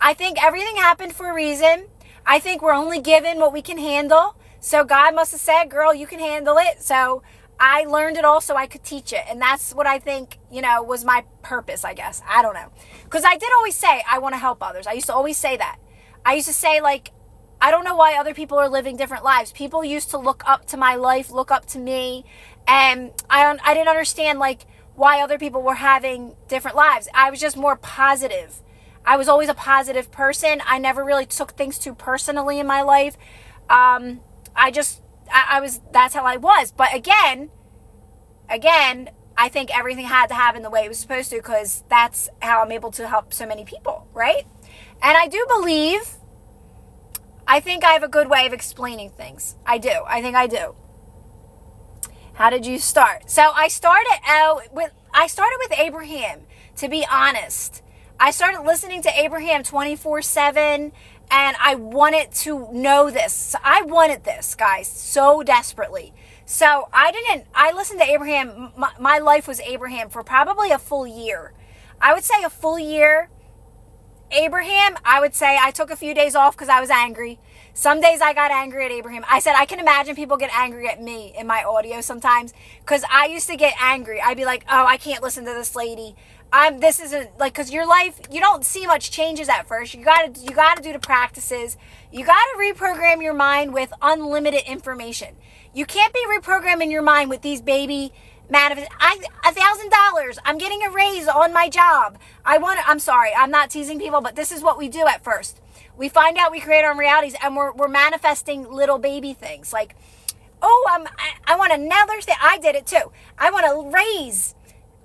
Speaker 1: I think everything happened for a reason. I think we're only given what we can handle. So God must have said, girl, you can handle it. So I learned it all so I could teach it. And that's what I think, was my purpose, I guess. I don't know. Because I did always say, I want to help others. I used to always say that. I used to say, like, I don't know why other people are living different lives. People used to look up to my life, look up to me. And I didn't understand, like, why other people were having different lives. I was just more positive. I was always a positive person. I never really took things too personally in my life. that's how I was. But again, I think everything had to happen the way it was supposed to, because that's how I'm able to help so many people, right? And I do believe I think I have a good way of explaining things. I do. I think I do. How did you start? So I started with Abraham, to be honest. I started listening to Abraham 24/7, and I wanted to know this. I wanted this, guys, so desperately. So I listened to Abraham. My life was Abraham for probably a full year. I would say a full year. Abraham, I would say I took a few days off because I was angry. Some days I got angry at Abraham. I said, I can imagine people get angry at me in my audio sometimes, because I used to get angry. I'd be like, oh, I can't listen to this lady. This isn't like, because your life, you don't see much changes at first. You gotta do the practices. You gotta reprogram your mind with unlimited information. You can't be reprogramming your mind with these baby $1,000. I'm getting a raise on my job. I'm sorry, I'm not teasing people, but this is what we do at first. We find out we create our own realities, and we're manifesting little baby things like, oh, I want another thing. I did it too. I want a raise.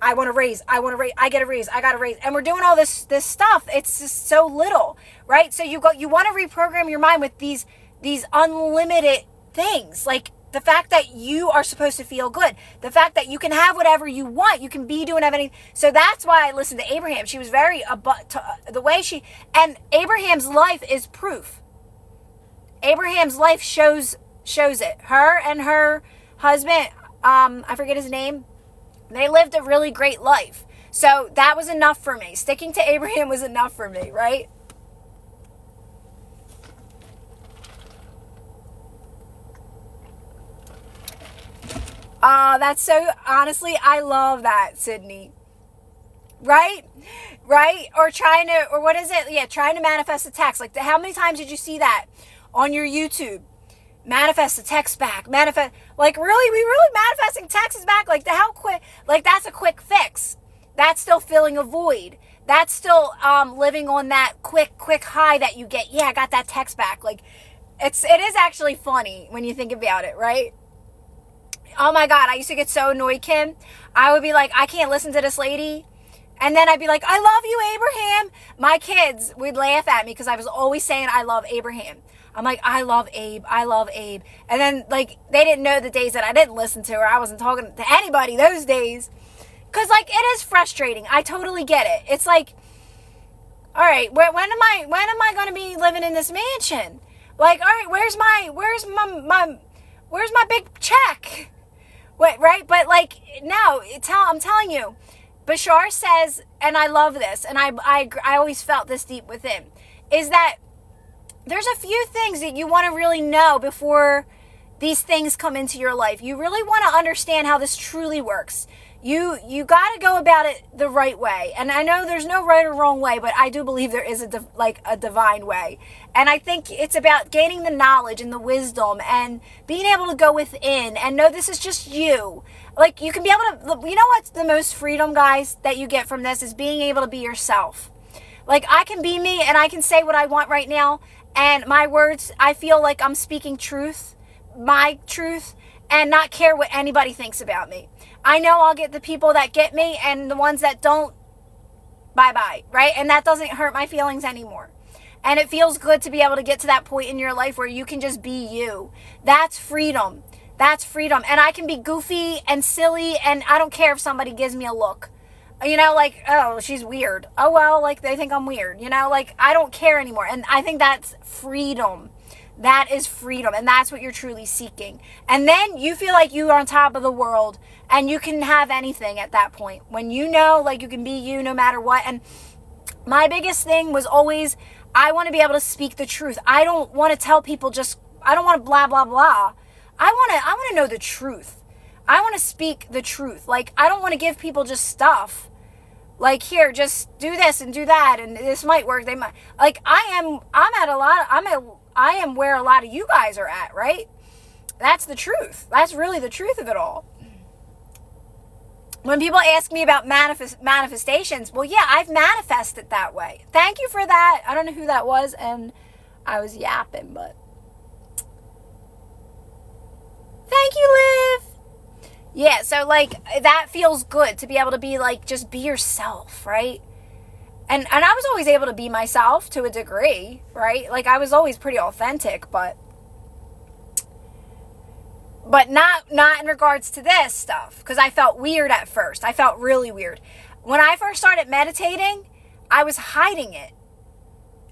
Speaker 1: I want a raise. I get a raise. I got a raise. And we're doing all this stuff. It's just so little, right? So you want to reprogram your mind with these unlimited things, like the fact that you are supposed to feel good. The fact that you can have whatever you want. You can be doing everything. So that's why I listened to Abraham. She was very, and Abraham's life is proof. Abraham's life shows it. Her and her husband, I forget his name, they lived a really great life. So that was enough for me. Sticking to Abraham was enough for me, right? That's so, honestly, I love that, Sydney. Right? Or trying to manifest a text. Like, how many times did you see that on your YouTube? Manifest the text back. Like, really? We really manifesting texts back? Like, how quick? Like, that's a quick fix. That's still filling a void. That's still living on that quick high that you get. Yeah, I got that text back. Like, it is actually funny when you think about it, right? Oh my God, I used to get so annoyed, Kim. I would be like, I can't listen to this lady. And then I'd be like, I love you, Abraham. My kids would laugh at me because I was always saying I love Abraham. I'm like, I love Abe. And then, like, they didn't know the days that I didn't listen to her. I wasn't talking to anybody those days. Because, like, it is frustrating. I totally get it. It's like, all right, when am I going to be living in this mansion? Like, all right, where's my big check? Wait, right? But, like, no, I'm telling you, Bashar says, and I love this, and I always felt this deep within, is that there's a few things that you want to really know before these things come into your life. You really want to understand how this truly works. You got to go about it the right way. And I know there's no right or wrong way, but I do believe there is a divine way. And I think it's about gaining the knowledge and the wisdom and being able to go within and know this is just you. Like, you can be able to, you know what's the most freedom, guys, that you get from this is being able to be yourself. Like, I can be me and I can say what I want right now. And my words, I feel like I'm speaking truth, my truth, and not care what anybody thinks about me. I know I'll get the people that get me, and the ones that don't, bye-bye, right? And that doesn't hurt my feelings anymore. And it feels good to be able to get to that point in your life where you can just be you. That's freedom. That's freedom. And I can be goofy and silly, and I don't care if somebody gives me a look. You know, like, oh, she's weird. Oh, well, like, they think I'm weird. You know, like, I don't care anymore. And I think that's freedom. That is freedom. And that's what you're truly seeking. And then you feel like you are on top of the world and you can have anything at that point. When you know, like, you can be you no matter what. And my biggest thing was always, I want to be able to speak the truth. I don't want to tell people I don't want to blah, blah, blah. I want to know the truth. I want to speak the truth. Like, I don't want to give people just stuff. Like, here, just do this and do that, and this might work. They might. Like, I am where a lot of you guys are at, right? That's the truth. That's really the truth of it all. When people ask me about manifestations, well, yeah, I've manifested that way. Thank you for that. I don't know who that was, and I was yapping, but thank you, Liv. Yeah, so, like, that feels good to be able to be, like, just be yourself, right? And I was always able to be myself to a degree, right? Like I was always pretty authentic, but not in regards to this stuff, because I felt weird at first. I felt really weird. When I first started meditating, I was hiding it.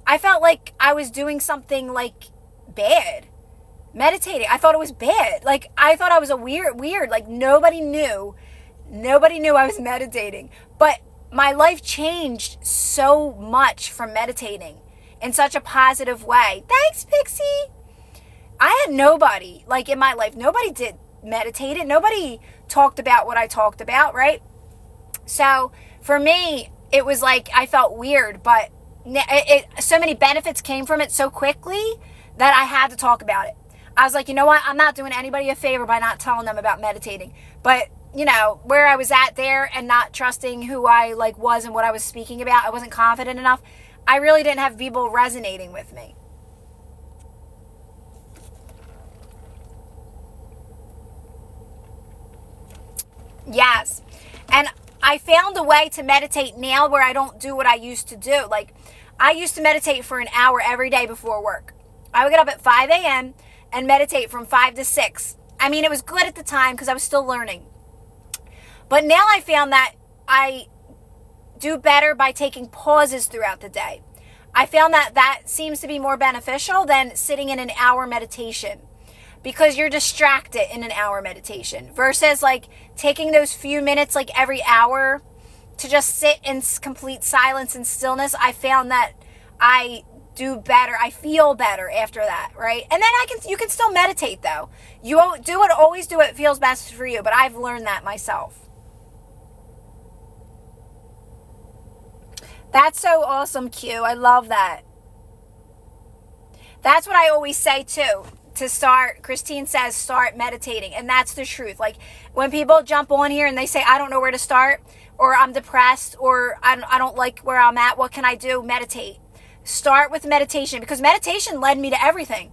Speaker 1: I felt like I was doing something like bad. Meditating, I thought it was bad. Like I thought I was a weird, like nobody knew I was meditating. But my life changed so much from meditating in such a positive way. Thanks, Pixie. I had nobody, like in my life, nobody did meditated. Nobody talked about what I talked about, right? So for me, it was like I felt weird, but so many benefits came from it so quickly that I had to talk about it. I was like, you know what? I'm not doing anybody a favor by not telling them about meditating. But you know, where I was at there and not trusting who I like was and what I was speaking about, I wasn't confident enough. I really didn't have people resonating with me. Yes. And I found a way to meditate now where I don't do what I used to do. Like I used to meditate for an hour every day before work. I would get up at 5 a.m. and meditate from 5 to 6. I mean, it was good at the time because I was still learning. But now I found that I do better by taking pauses throughout the day. I found that seems to be more beneficial than sitting in an hour meditation, because you're distracted in an hour meditation versus like taking those few minutes like every hour to just sit in complete silence and stillness. I found that I do better. I feel better after that, right? And then you can still meditate though. You always do what feels best for you, but I've learned that myself. That's so awesome, Q. I love that. That's what I always say too. To start, Christine says, start meditating. And that's the truth. Like when people jump on here and they say, I don't know where to start, or I'm depressed, or I don't like where I'm at, what can I do? Meditate. Start with meditation, because meditation led me to everything.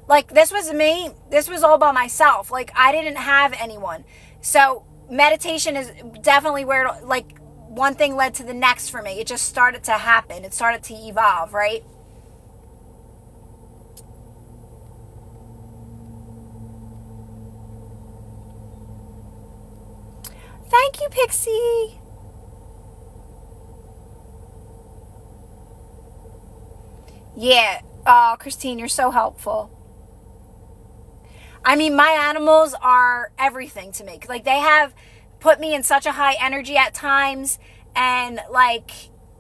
Speaker 1: Like this was me. This was all by myself. Like I didn't have anyone. So meditation is definitely where like one thing led to the next for me. It just started to happen. It started to evolve, right? Thank you, Pixie. Yeah. Oh, Christine, you're so helpful. I mean, my animals are everything to me. Like they have put me in such a high energy at times, and like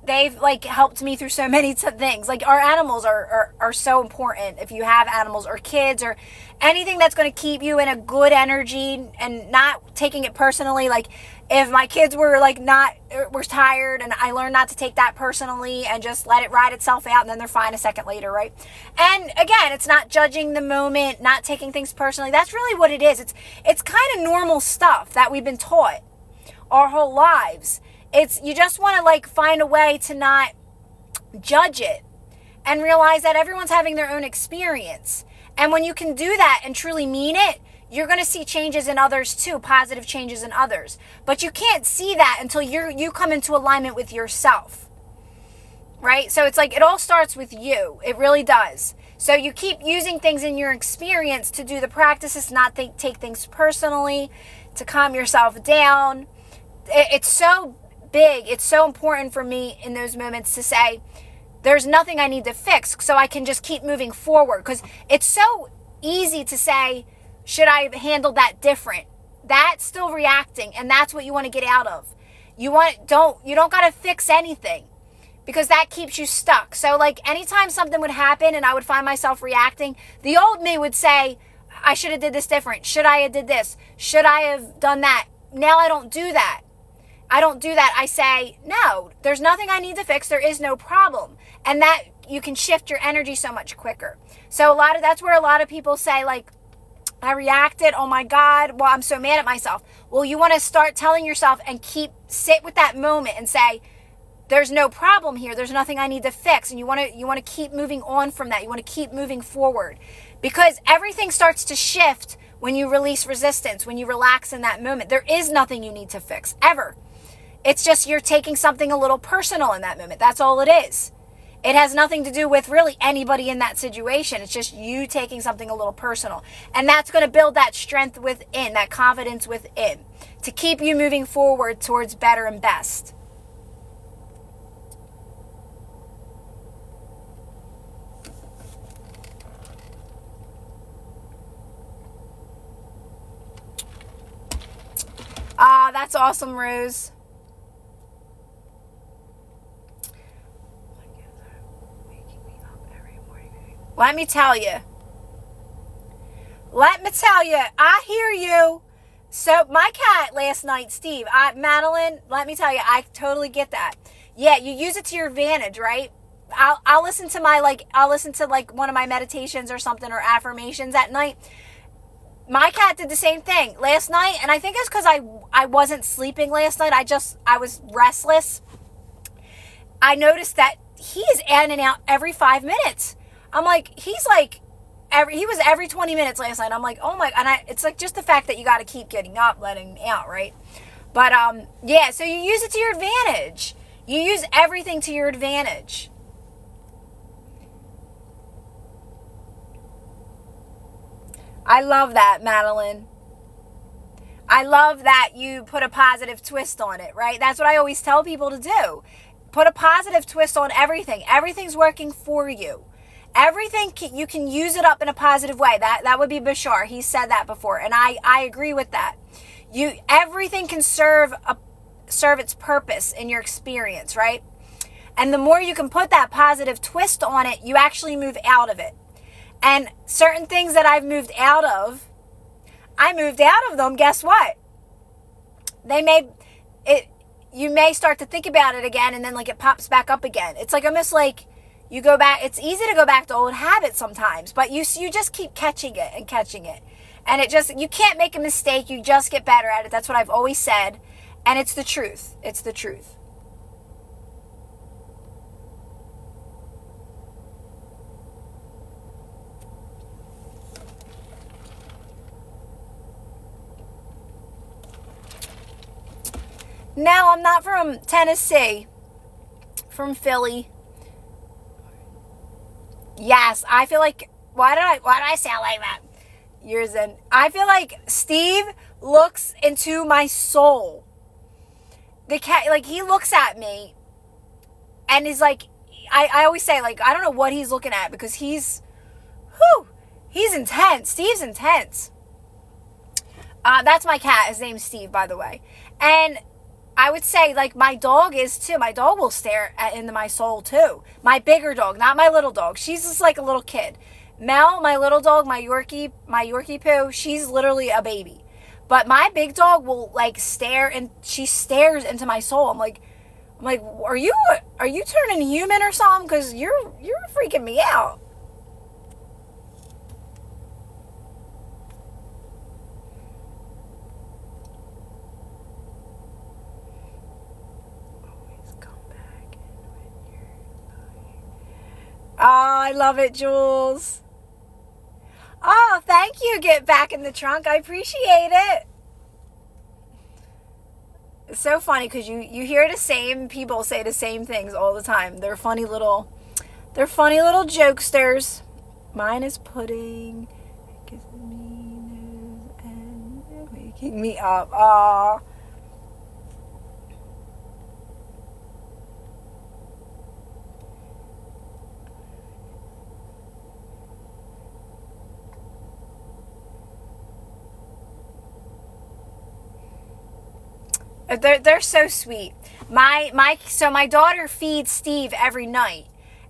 Speaker 1: they've like helped me through so many things. Like our animals are so important. If you have animals or kids or anything that's going to keep you in a good energy and not taking it personally. Like if my kids were like were tired, and I learned not to take that personally and just let it ride itself out, and then they're fine a second later, right? And again, it's not judging the moment, not taking things personally. That's really what it is. It's kind of normal stuff that we've been taught our whole lives. You just want to like find a way to not judge it and realize that everyone's having their own experience. And when you can do that and truly mean it, you're going to see changes in others too, positive changes in others. But you can't see that until you come into alignment with yourself, right? So it's like it all starts with you. It really does. So you keep using things in your experience to do the practices, not take things personally, to calm yourself down. It's so big. It's so important for me in those moments to say, there's nothing I need to fix, so I can just keep moving forward. Because it's so easy to say, should I have handled that different? That's still reacting, and that's what you want to get out of. You don't got to fix anything, because that keeps you stuck. So like anytime something would happen and I would find myself reacting, the old me would say, I should have did this different. Should I have did this? Should I have done that? Now I don't do that. I say, no, there's nothing I need to fix. There is no problem. And that you can shift your energy so much quicker. So that's where a lot of people say, like, I reacted. Oh my God. Well, I'm so mad at myself. Well, you want to start telling yourself and sit with that moment and say, there's no problem here. There's nothing I need to fix. And you want to keep moving on from that. You want to keep moving forward, because everything starts to shift when you release resistance, when you relax in that moment. There is nothing you need to fix ever. It's just you're taking something a little personal in that moment. That's all it is. It has nothing to do with really anybody in that situation. It's just you taking something a little personal. And that's going to build that strength within, that confidence within, to keep you moving forward towards better and best. Ah, that's awesome, Rose. Let me tell you. I hear you. So my cat last night, Steve, Madeline, let me tell you, I totally get that. Yeah, you use it to your advantage, right? I'll listen to one of my meditations or something, or affirmations at night. My cat did the same thing last night, and I think it's because I wasn't sleeping last night. I was restless. I noticed that he is in and out every 5 minutes. I'm like, he was every 20 minutes last night. I'm like, oh my, and it's like just the fact that you got to keep getting up, letting him out, right? But yeah, so you use it to your advantage. You use everything to your advantage. I love that, Madeline. I love that you put a positive twist on it, right? That's what I always tell people to do. Put a positive twist on everything. Everything's working for you. Everything, you can use it up in a positive way. That would be Bashar. He said that before, and I agree with that. Everything can serve its purpose in your experience, right? And the more you can put that positive twist on it, you actually move out of it. And certain things that I've moved out of, I moved out of them. Guess what? You may start to think about it again, and then like it pops back up again. It's like almost like you go back. It's easy to go back to old habits sometimes, but you just keep catching it and catching it. And you can't make a mistake. You just get better at it. That's what I've always said. And it's the truth. It's the truth. No, I'm not from Tennessee. From Philly. Yes, I feel like, why did I sound like that? Years in. I feel like Steve looks into my soul. The cat, like, he looks at me and he's like, I always say, like, I don't know what he's looking at, because he's intense. Steve's intense. That's my cat. His name's Steve, by the way. And I would say, like, my dog is too. My dog will stare into my soul too. My bigger dog, not my little dog. She's just like a little kid. Mel, my little dog, my Yorkie poo, she's literally a baby. But my big dog will like stare, and she stares into my soul. I'm like, are you turning human or something? Because you're freaking me out. Oh, I love it, Jules. Oh, thank you. Get back in the trunk. I appreciate it. It's so funny because you hear the same people say the same things all the time. They're funny little jokesters. Mine is pudding, kissing me and waking me up. Aw. They're so sweet. So my daughter feeds Steve every night,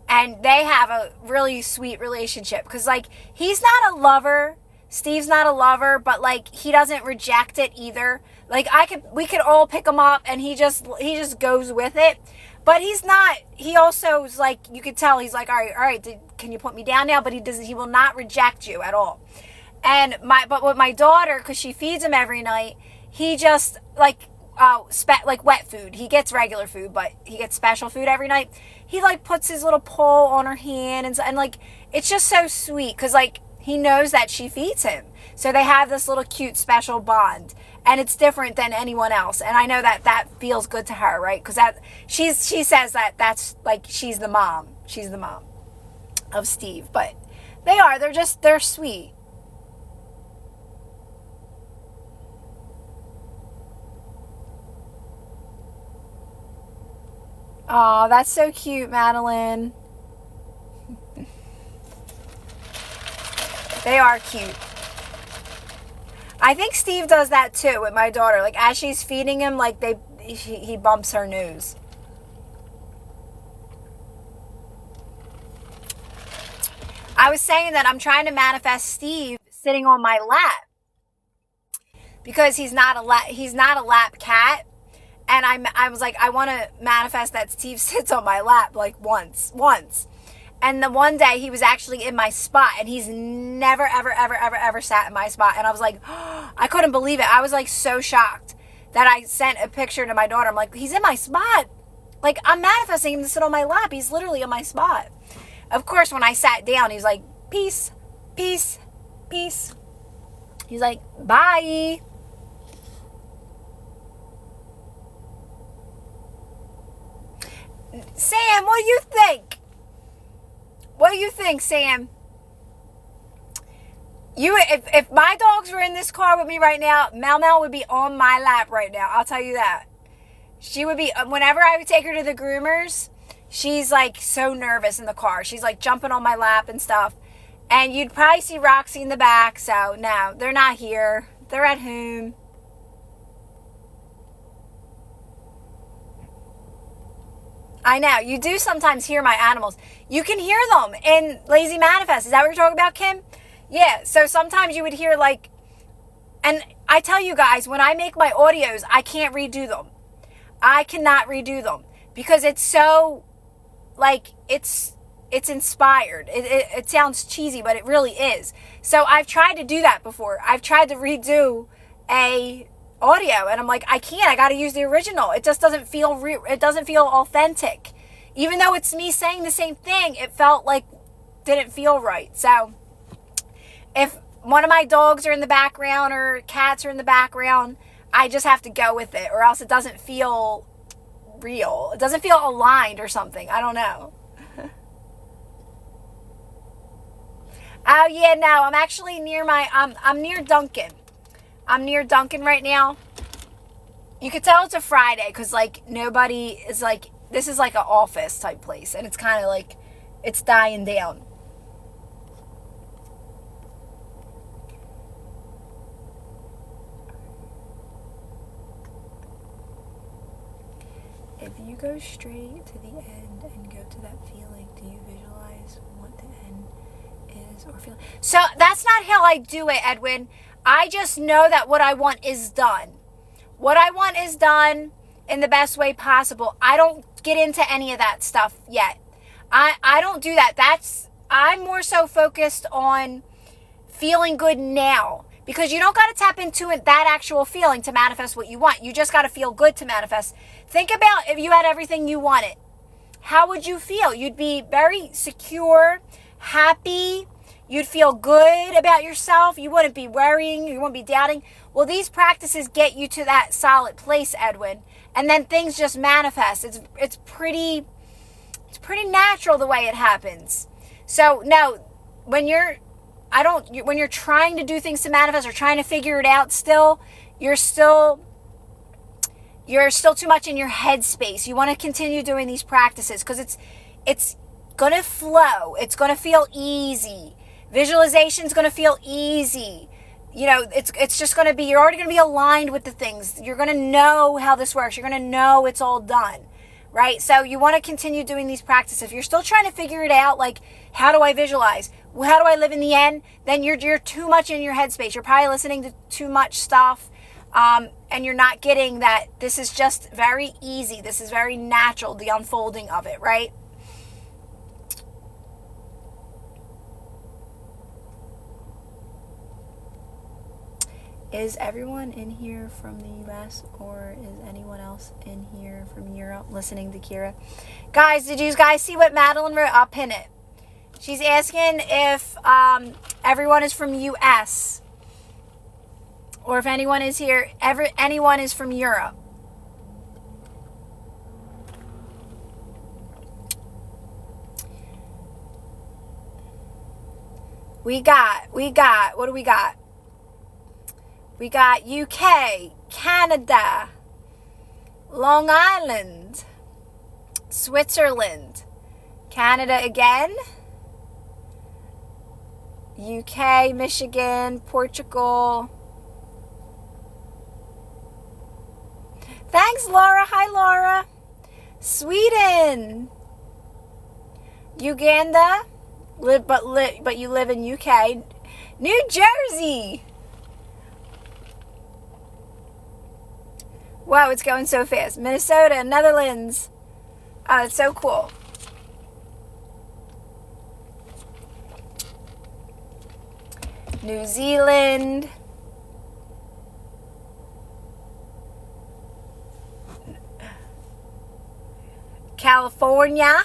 Speaker 1: and they have a really sweet relationship, because like he's not a lover. Steve's not a lover, but like he doesn't reject it either. Like we could all pick him up and he just goes with it. But he's not, he also is like, you could tell he's like, all right, can you put me down now? But he will not reject you at all. But with my daughter, because she feeds him every night, he just like wet food. He gets regular food, but he gets special food every night. He like puts his little paw on her hand, and like it's just so sweet, because like He knows that she feeds him. So they have this little cute special bond. And it's different than anyone else. And I know that that feels good to her, right? Because that she says that that's like she's the mom. She's the mom of Steve. But they are. They're sweet. Oh, that's so cute, Madeline. They are cute. I think Steve does that too with my daughter. Like as she's feeding him, like he bumps her nose. I was saying that I'm trying to manifest Steve sitting on my lap because he's not a lap cat, and I was like I want to manifest that Steve sits on my lap like once. And the one day he was actually in my spot, and he's never, ever sat in my spot. And I was like, oh, I couldn't believe it. I was like so shocked that I sent a picture to my daughter. I'm like, he's in my spot. Like I'm manifesting him to sit on my lap. He's literally in my spot. Of course, when I sat down, he's like, peace, peace, peace. He's like, bye. Sam, what do you think? What do you think, Sam? If my dogs were in this car with me right now, Mel would be on my lap right now. I'll tell you that. She would be, whenever I would take her to the groomers, she's like so nervous in the car. She's like jumping on my lap and stuff. And you'd probably see Roxy in the back. So no, they're not here. They're at home. I know. You do sometimes hear my animals. You can hear them in Lazy Manifest. Is that what you're talking about, Kim? Yeah. So sometimes you would hear like, and I tell you guys, when I make my audios, I can't redo them. I cannot redo them because it's so, like, it's inspired. It sounds cheesy, but it really is. So I've tried to do that before. I've tried to redo a audio and I'm like, I can't. I got to use the original. It just doesn't feel it doesn't feel authentic. Even though it's me saying the same thing, it felt like didn't feel right. So if one of my dogs are in the background or cats are in the background, I just have to go with it, or else it doesn't feel real. It doesn't feel aligned or something. I don't know. Oh yeah, no, I'm actually near I'm near Dunkin'. I'm near Dunkin' right now. You could tell it's a Friday because like nobody is like, this is like an office type place, and it's kind of like it's dying down. If you go straight to the end and go to that feeling, do you visualize what the end is or feel? So that's not how I do it, Edwin. I just know that what I want is done. What I want is done in the best way possible. I don't get into any of that stuff yet. I don't do that. I'm more so focused on feeling good now, because you don't got to tap into it, that actual feeling to manifest what you want. You just got to feel good to manifest. Think about if you had everything you wanted. How would you feel? You'd be very secure, happy. You'd feel good about yourself. You wouldn't be worrying. You wouldn't be doubting. Well, these practices get you to that solid place, Edwin. And then things just manifest. It's pretty natural the way it happens. So now, when you're trying to do things to manifest or trying to figure it out still, you're still too much in your head space. You want to continue doing these practices because it's going to flow. It's going to feel easy. Visualization is going to feel easy. You know, it's just going to be, you're already going to be aligned with the things. You're going to know how this works. You're going to know it's all done, right? So you want to continue doing these practices. If you're still trying to figure it out, like, how do I visualize? How do I live in the end? Then you're too much in your headspace. You're probably listening to too much stuff, and you're not getting that this is just very easy. This is very natural, the unfolding of it, right? Is everyone in here from the US, or is anyone else in here from Europe listening to Kira? Guys, did you guys see what Madeline wrote? I'll pin it. She's asking if everyone is from US or if anyone is here. Anyone is from Europe. We got, what do we got? We got UK, Canada, Long Island, Switzerland, Canada again, UK, Michigan, Portugal. Thanks, Laura. Hi, Laura. Sweden, Uganda, but you live in UK, New Jersey. Wow, it's going so fast. Minnesota, Netherlands. Oh, it's so cool. New Zealand. California.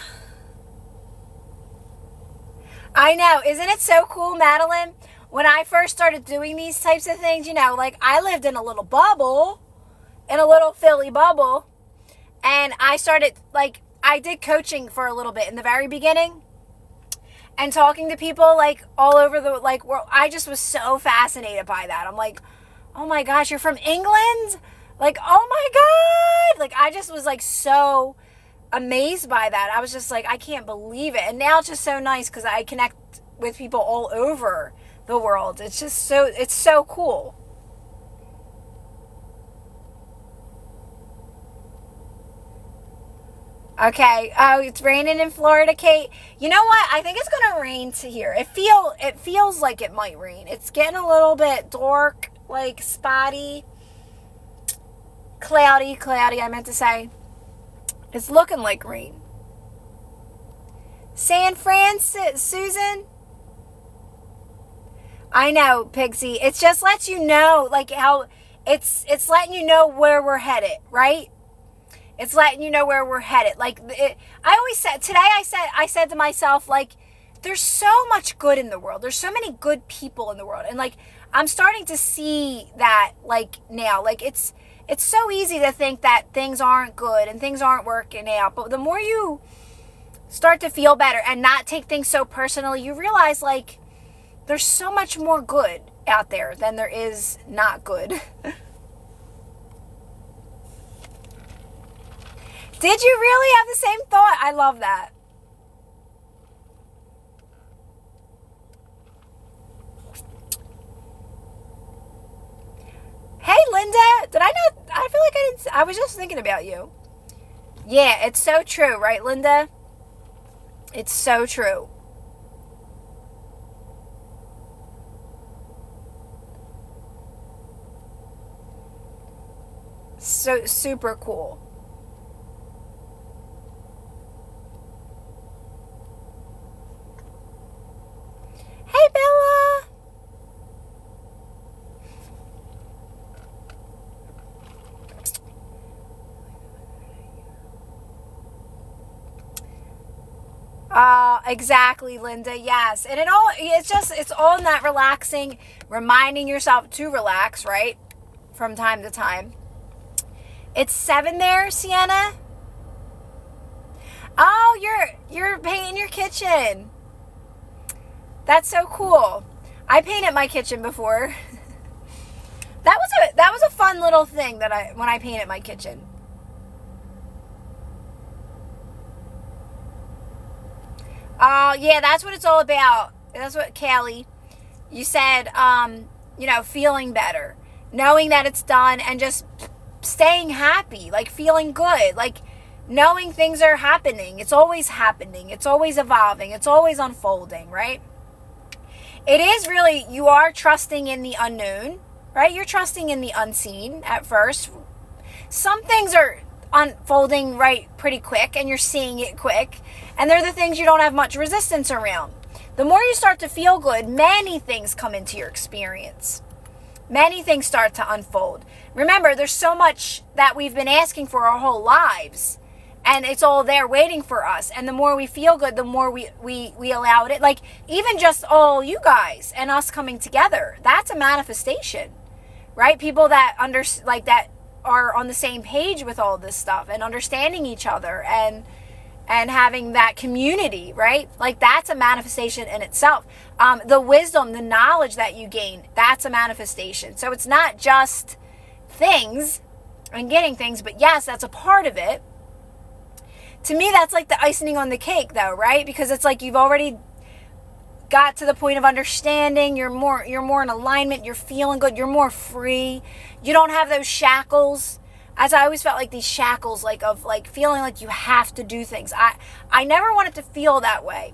Speaker 1: I know. Isn't it so cool, Madeline? When I first started doing these types of things, you know, like I lived in a little bubble, in a little Philly bubble. And I started, like, I did coaching for a little bit in the very beginning. And talking to people, like, all over the, like, world. I just was so fascinated by that. I'm like, oh my gosh, you're from England? Like, oh my God. Like, I just was, like, so amazed by that. I was just like, I can't believe it. And now it's just so nice because I connect with people all over the world. It's just so, it's so cool. Okay. Oh, it's raining in Florida, Kate. You know what? I think it's gonna rain to here. It feels like it might rain. It's getting a little bit dark, like spotty, cloudy. I meant to say. It's looking like rain. San Fran, Susan. I know, Pixie. It just lets you know, like how it's letting you know where we're headed, right? It's letting you know where we're headed. Like I always said today, I said to myself, like, there's so much good in the world. There's so many good people in the world, and like I'm starting to see that, like now, like it's so easy to think that things aren't good and things aren't working out. But the more you start to feel better and not take things so personally, you realize, like, there's so much more good out there than there is not good. Did you really have the same thought? I love that. Hey, Linda. Did I not? I feel like I didn't. I was just thinking about you. Yeah, it's so true, right, Linda? It's so true. So super cool. Hey, Bella. Exactly, Linda. Yes. And it's all in that relaxing, reminding yourself to relax, right? From time to time. It's 7 there, Sienna. Oh, you're painting your kitchen. That's so cool. I painted my kitchen before. That was a fun little thing when I painted my kitchen. Oh, yeah, that's what it's all about. That's what, Callie, you said, feeling better, knowing that it's done, and just staying happy, like feeling good, like knowing things are happening. It's always happening. It's always evolving. It's always unfolding, right? It is really, you are trusting in the unknown, right? You're trusting in the unseen at first. Some things are unfolding right pretty quick and you're seeing it quick, and they're the things you don't have much resistance around. The more you start to feel good, many things come into your experience. Many things start to unfold. Remember, there's so much that we've been asking for our whole lives, and it's all there waiting for us. And the more we feel good, the more we allow it. Like, even just all you guys and us coming together, that's a manifestation, right? People that that are on the same page with all this stuff and understanding each other and having that community, right? Like, that's a manifestation in itself. The wisdom, the knowledge that you gain, that's a manifestation. So it's not just things and getting things, but yes, that's a part of it. To me, that's like the icing on the cake, though, right? Because it's like you've already got to the point of understanding. You're more in alignment. You're feeling good. You're more free. You don't have those shackles. As I always felt like these shackles, like of like feeling like you have to do things. I never wanted to feel that way,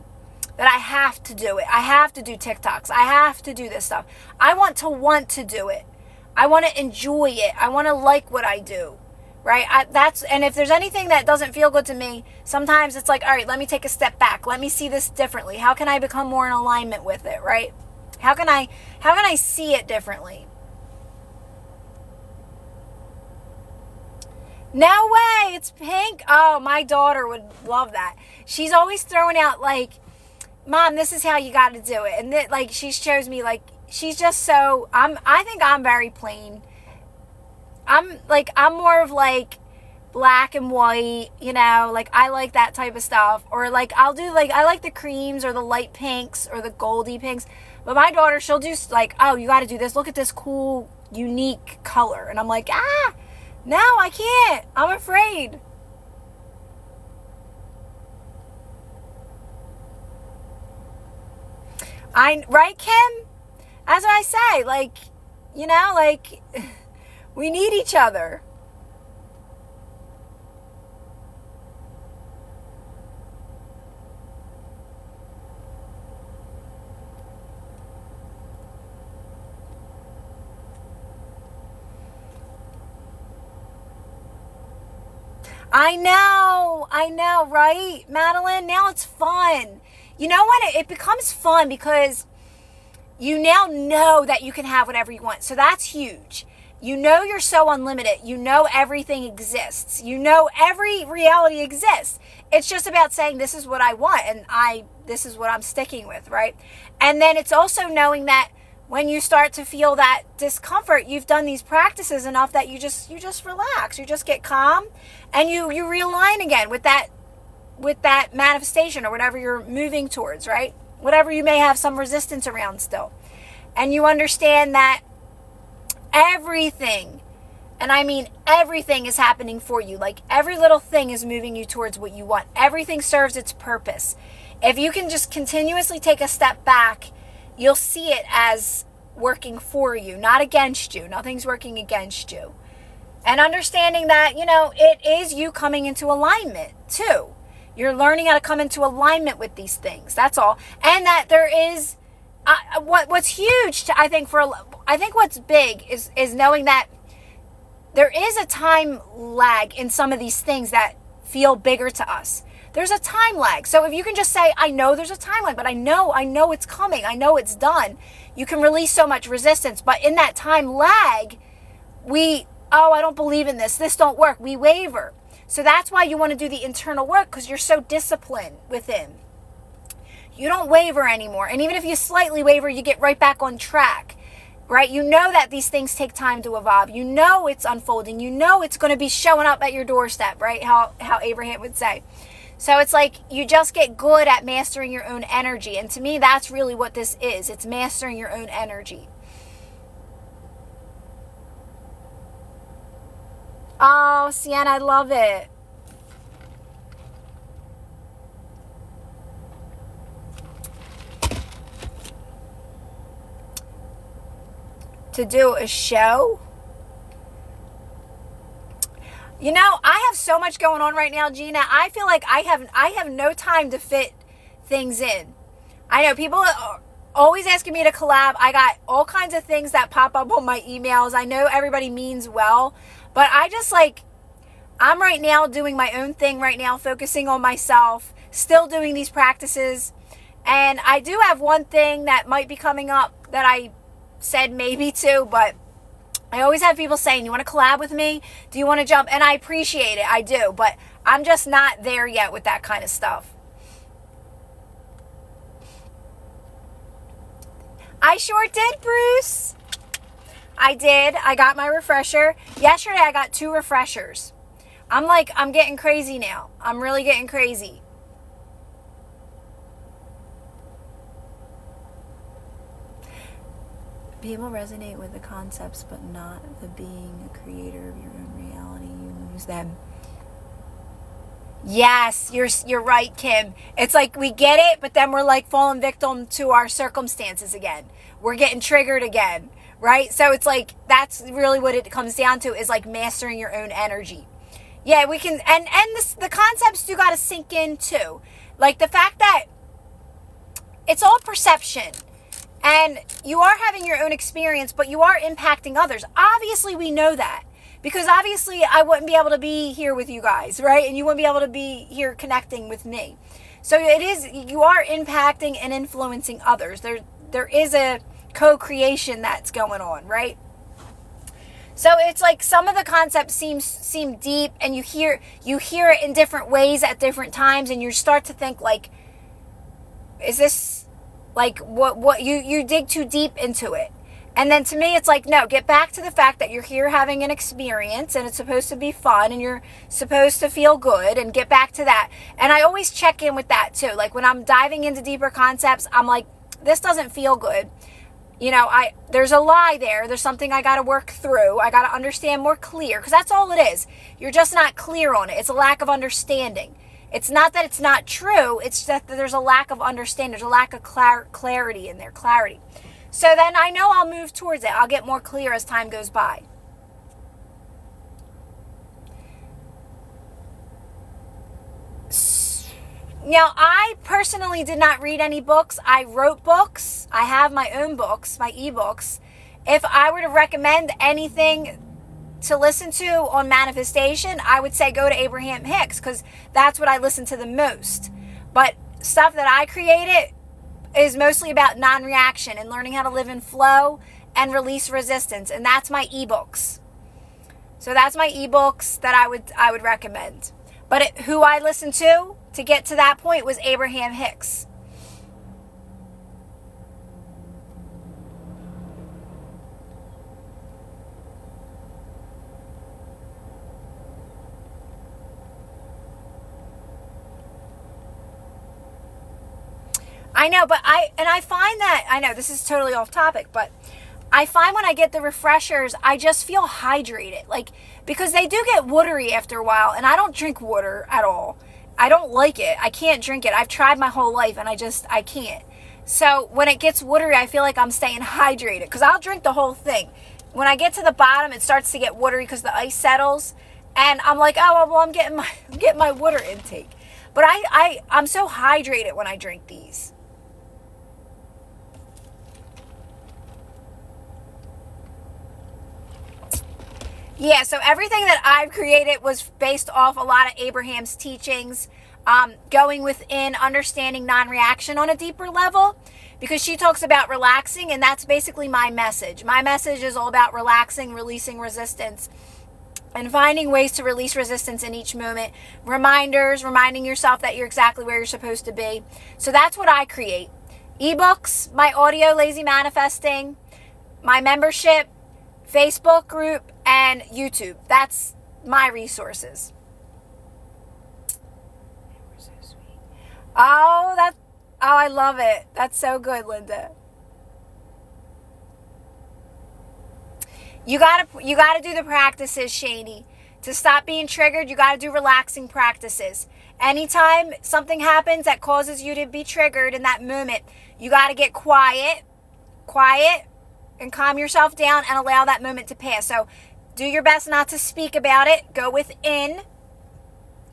Speaker 1: that I have to do it. I have to do TikToks. I have to do this stuff. I want to do it. I want to enjoy it. I want to like what I do. Right? And if there's anything that doesn't feel good to me, sometimes it's like, all right, let me take a step back. Let me see this differently. How can I become more in alignment with it, right? How can I see it differently? No way, it's pink. Oh, my daughter would love that. She's always throwing out like, Mom, this is how you got to do it. And like, she shows me, like, she's just so, I think I'm very plain. I'm more of like black and white, you know, like I like that type of stuff. Or like I like the creams or the light pinks or the goldy pinks. But my daughter, she'll do like, oh, you got to do this. Look at this cool, unique color. And I'm like, no, I can't. I'm afraid. Right, Kim? As I say, like, you know, like... We need each other. I know, right, Madeline? Now it's fun. You know what? It becomes fun because you now know that you can have whatever you want. So that's huge. You know you're so unlimited. You know everything exists. You know every reality exists. It's just about saying, this is what I want, and this is what I'm sticking with, right? And then it's also knowing that when you start to feel that discomfort, you've done these practices enough that you just relax. You just get calm, and you realign again with that manifestation or whatever you're moving towards, right? Whatever you may have some resistance around still. And you understand that everything, and I mean everything, is happening for you. Like, every little thing is moving you towards what you want. Everything serves its purpose. If you can just continuously take a step back, you'll see it as working for you, not against you. Nothing's working against you. And understanding that, you know, it is you coming into alignment too. You're learning how to come into alignment with these things. That's all. And that there is what's huge, I think what's big is knowing that there is a time lag in some of these things that feel bigger to us. There's a time lag. So if you can just say, I know there's a time lag, but I know it's coming. I know it's done. You can release so much resistance. But in that time lag, I don't believe in this. This don't work. We waver. So that's why you want to do the internal work, because you're so disciplined within. You don't waver anymore. And even if you slightly waver, you get right back on track, right? You know that these things take time to evolve. You know it's unfolding. You know it's going to be showing up at your doorstep, right? How Abraham would say. So it's like you just get good at mastering your own energy. And to me, that's really what this is. It's mastering your own energy. Oh, Sienna, I love it. To do a show? You know, I have so much going on right now, Gina. I feel like I have no time to fit things in. I know people are always asking me to collab. I got all kinds of things that pop up on my emails. I know everybody means well, but I'm right now doing my own thing right now, focusing on myself, still doing these practices. And I do have one thing that might be coming up that I said maybe to, but I always have people saying, you want to collab with me? Do you want to jump? And I appreciate it. I do. But I'm just not there yet with that kind of stuff. I sure did, Bruce. I did. I got my refresher. Yesterday, I got 2 refreshers. I'm getting crazy now. I'm really getting crazy. People resonate with the concepts, but not the being a creator of your own reality. You lose them. Yes, you're right, Kim. It's like we get it, but then we're like falling victim to our circumstances again. We're getting triggered again, right? So it's like that's really what it comes down to, is like mastering your own energy. Yeah, we can, and the concepts do got to sink in too. Like the fact that it's all perception. And you are having your own experience, but you are impacting others. Obviously, we know that. Because obviously, I wouldn't be able to be here with you guys, right? And you wouldn't be able to be here connecting with me. So it is, you are impacting and influencing others. There is a co-creation that's going on, right? So it's like some of the concepts seem deep, and you hear it in different ways at different times, and you start to think like, is this like what you dig too deep into it? And then to me, it's like, no, get back to the fact that you're here having an experience and it's supposed to be fun and you're supposed to feel good, and get back to that. And I always check in with that too. Like when I'm diving into deeper concepts, I'm like, this doesn't feel good. You know, there's a lie there. There's something I got to work through. I got to understand more clear, because that's all it is. You're just not clear on it. It's a lack of understanding. It's not that it's not true. It's that there's a lack of understanding. There's a lack of clarity in there, clarity. So then I know I'll move towards it. I'll get more clear as time goes by. Now, I personally did not read any books. I wrote books. I have my own books, my ebooks. If I were to recommend anything to listen to on manifestation, I would say go to Abraham Hicks, because that's what I listen to the most. But stuff that I created is mostly about non-reaction and learning how to live in flow and release resistance. And that's my ebooks. So that's my ebooks that I would recommend. But who I listened to get to that point was Abraham Hicks. I know, but I find that, I know this is totally off topic, but I find when I get the refreshers, I just feel hydrated. Like, because they do get watery after a while, and I don't drink water at all. I don't like it. I can't drink it. I've tried my whole life, and I can't. So when it gets watery, I feel like I'm staying hydrated, because I'll drink the whole thing. When I get to the bottom, it starts to get watery because the ice settles, and I'm like, oh, well, I'm getting my water intake. But I'm so hydrated when I drink these. Yeah, so everything that I've created was based off a lot of Abraham's teachings, going within, understanding non-reaction on a deeper level, because she talks about relaxing, and that's basically my message. My message is all about relaxing, releasing resistance, and finding ways to release resistance in each moment. Reminders, reminding yourself that you're exactly where you're supposed to be. So that's what I create. Ebooks, my audio, Lazy Manifesting, my membership, Facebook group, and YouTube. That's my resources. So sweet. Oh, I love it. That's so good, Linda. You gotta do the practices, Shani. To stop being triggered, you gotta do relaxing practices. Anytime something happens that causes you to be triggered in that moment, you gotta get quiet, and calm yourself down and allow that moment to pass. So do your best not to speak about it. Go within.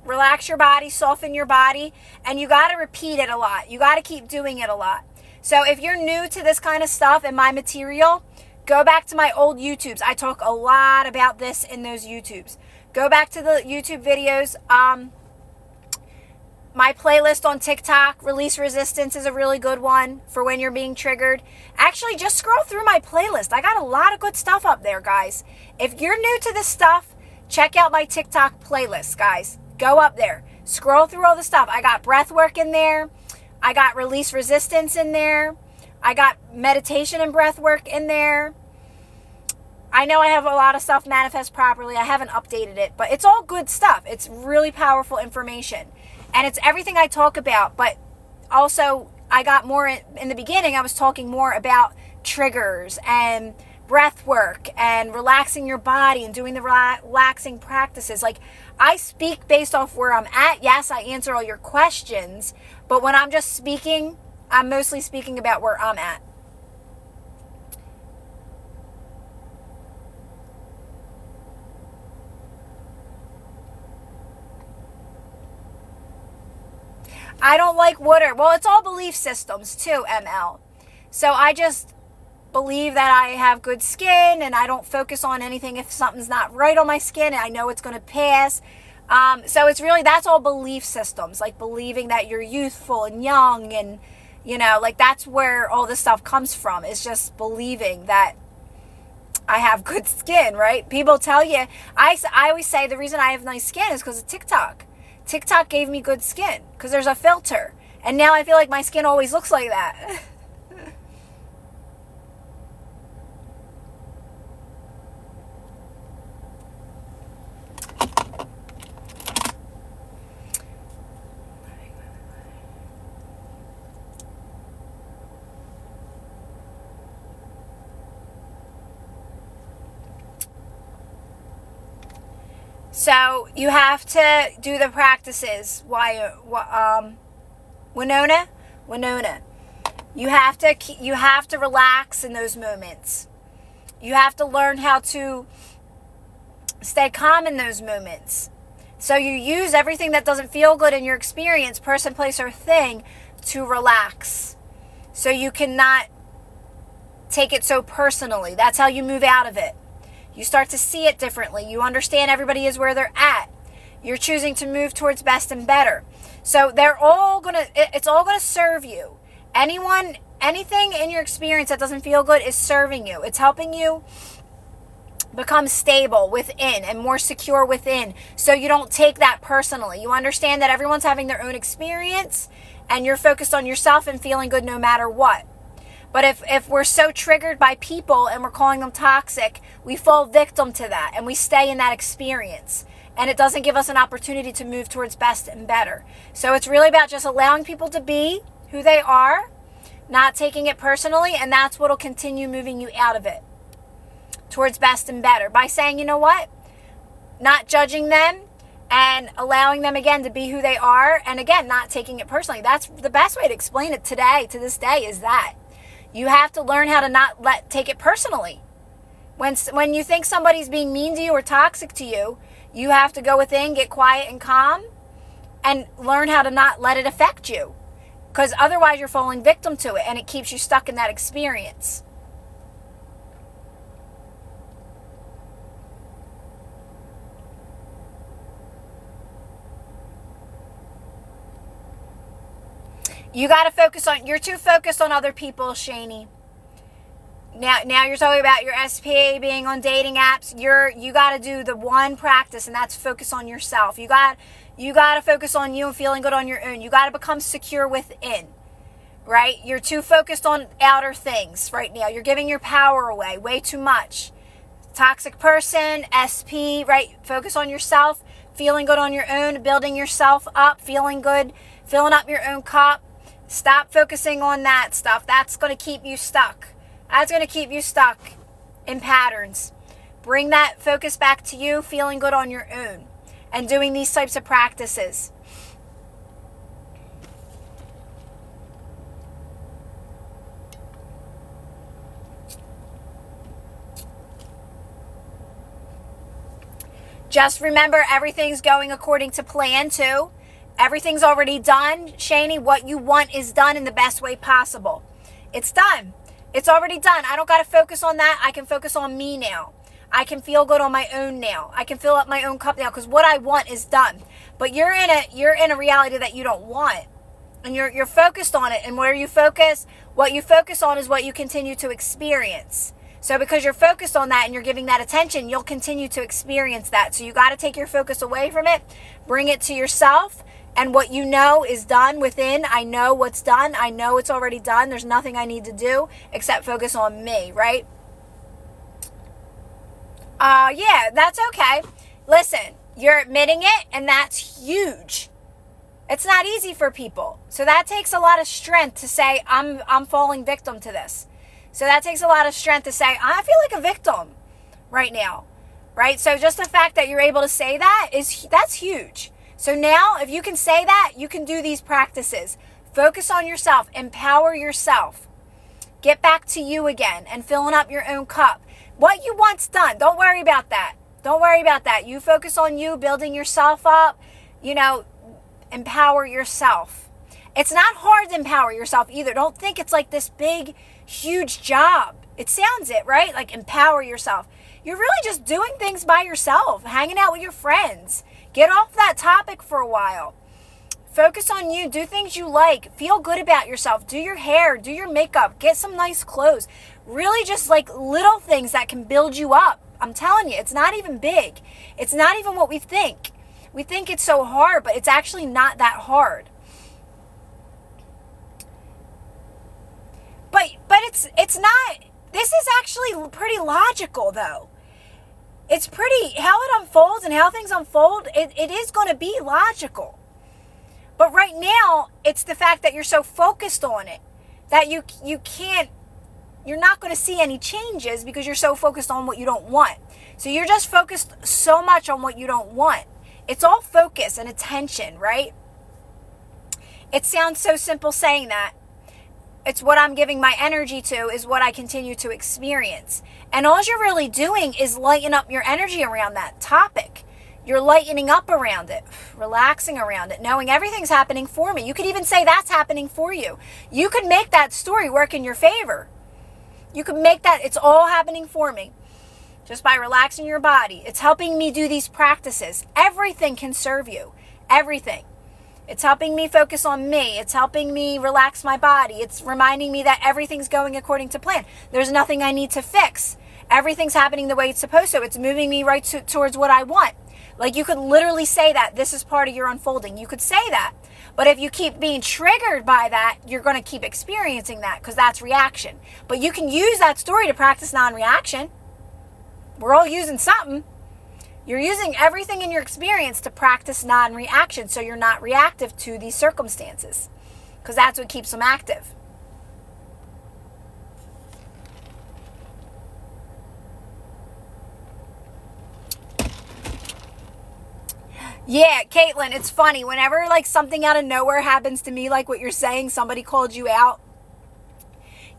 Speaker 1: Relax your body, soften your body, and you got to repeat it a lot. You got to keep doing it a lot. So if you're new to this kind of stuff and my material, go back to my old YouTubes. I talk a lot about this in those YouTubes. Go back to the YouTube videos. My playlist on TikTok, Release Resistance, is a really good one for when you're being triggered. Actually, just scroll through my playlist. I got a lot of good stuff up there, guys. If you're new to this stuff, check out my TikTok playlist, guys. Go up there. Scroll through all the stuff. I got breath work in there. I got Release Resistance in there. I got meditation and breath work in there. I know I have a lot of stuff, Manifest Properly. I haven't updated it, but it's all good stuff. It's really powerful information. And it's everything I talk about, but also I got more in the beginning. I was talking more about triggers and breath work and relaxing your body and doing the relaxing practices. Like, I speak based off where I'm at. Yes, I answer all your questions, but when I'm just speaking, I'm mostly speaking about where I'm at. I don't like water. Well, it's all belief systems too, ML. So I just believe that I have good skin and I don't focus on anything if something's not right on my skin, and I know it's going to pass. So it's really, that's all belief systems, like believing that you're youthful and young, and, you know, like that's where all this stuff comes from. It's just believing that I have good skin, right? People tell you, I always say the reason I have nice skin is because of TikTok. TikTok gave me good skin because there's a filter. And now I feel like my skin always looks like that. So you have to do the practices. Winona. You have to relax in those moments. You have to learn how to stay calm in those moments. So you use everything that doesn't feel good in your experience, person, place, or thing, to relax. So you cannot take it so personally. That's how you move out of it. You start to see it differently. You understand everybody is where they're at. You're choosing to move towards best and better. So it's all gonna serve you. Anything in your experience that doesn't feel good is serving you. It's helping you become stable within and more secure within, so you don't take that personally. You understand that everyone's having their own experience and you're focused on yourself and feeling good no matter what. But if we're so triggered by people and we're calling them toxic, we fall victim to that and we stay in that experience. And it doesn't give us an opportunity to move towards best and better. So it's really about just allowing people to be who they are, not taking it personally, and that's what'll continue moving you out of it towards best and better. By saying, you know what? Not judging them and allowing them again to be who they are, and again, not taking it personally. That's the best way to explain it today, to this day, is that. You have to learn how to not take it personally. When you think somebody's being mean to you or toxic to you, you have to go within, get quiet and calm, and learn how to not let it affect you. Because otherwise you're falling victim to it, and it keeps you stuck in that experience. You got to focus on, you're too focused on other people, Shani. Now you're talking about your SPA being on dating apps. You got to do the one practice, and that's focus on yourself. You got to focus on you and feeling good on your own. You got to become secure within, right? You're too focused on outer things right now. You're giving your power away way too much. Toxic person, SP, right? Focus on yourself, feeling good on your own, building yourself up, feeling good, filling up your own cup. Stop focusing on that stuff. That's going to keep you stuck. That's going to keep you stuck in patterns. Bring that focus back to you, feeling good on your own, and doing these types of practices. Just remember, everything's going according to plan too. Everything's already done. Shani, what you want is done in the best way possible. It's done. It's already done. I don't got to focus on that. I can focus on me now. I can feel good on my own now. I can fill up my own cup now because what I want is done. But you're in a reality that you don't want. And you're focused on it. And where you focus, what you focus on is what you continue to experience. So because you're focused on that and you're giving that attention, you'll continue to experience that. So you got to take your focus away from it, bring it to yourself, and what you know is done within. I know what's done. I know it's already done. There's nothing I need to do except focus on me, right? Yeah, that's okay. Listen, you're admitting it, and that's huge. It's not easy for people. So that takes a lot of strength to say, I'm falling victim to this. So that takes a lot of strength to say, I feel like a victim right now, right? So just the fact that you're able to say that's huge. So now if you can say that, you can do these practices. Focus on yourself, empower yourself, get back to you again and filling up your own cup. What you want's done. Don't worry about that. Don't worry about that. You focus on you, building yourself up, empower yourself. It's not hard to empower yourself either. Don't think it's like this big, huge job. It sounds it, right? Like empower yourself. You're really just doing things by yourself, hanging out with your friends. Get off that topic for a while. Focus on you. Do things you like. Feel good about yourself. Do your hair. Do your makeup. Get some nice clothes. Really just like little things that can build you up. I'm telling you, it's not even big. It's not even what we think. We think it's so hard, but it's actually not that hard. But it's not. This is actually pretty logical, though. It's pretty, how it unfolds and how things unfold, it is going to be logical. But right now, it's the fact that you're so focused on it that you're not going to see any changes because you're so focused on what you don't want. So you're just focused so much on what you don't want. It's all focus and attention, right? It sounds so simple saying that. It's what I'm giving my energy to is what I continue to experience. And all you're really doing is lighten up your energy around that topic. You're lightening up around it, relaxing around it, knowing everything's happening for me. You could even say that's happening for you. You could make that story work in your favor. You could make that it's all happening for me just by relaxing your body. It's helping me do these practices. Everything can serve you. Everything. It's helping me focus on me. It's helping me relax my body. It's reminding me that everything's going according to plan. There's nothing I need to fix. Everything's happening the way it's supposed to. It's moving me right towards what I want. Like you could literally say that this is part of your unfolding. You could say that. But if you keep being triggered by that, you're going to keep experiencing that because that's reaction. But you can use that story to practice non-reaction. We're all using something. You're using everything in your experience to practice non-reaction so you're not reactive to these circumstances because that's what keeps them active. Yeah, Caitlin, it's funny. Whenever like something out of nowhere happens to me, like what you're saying, somebody called you out.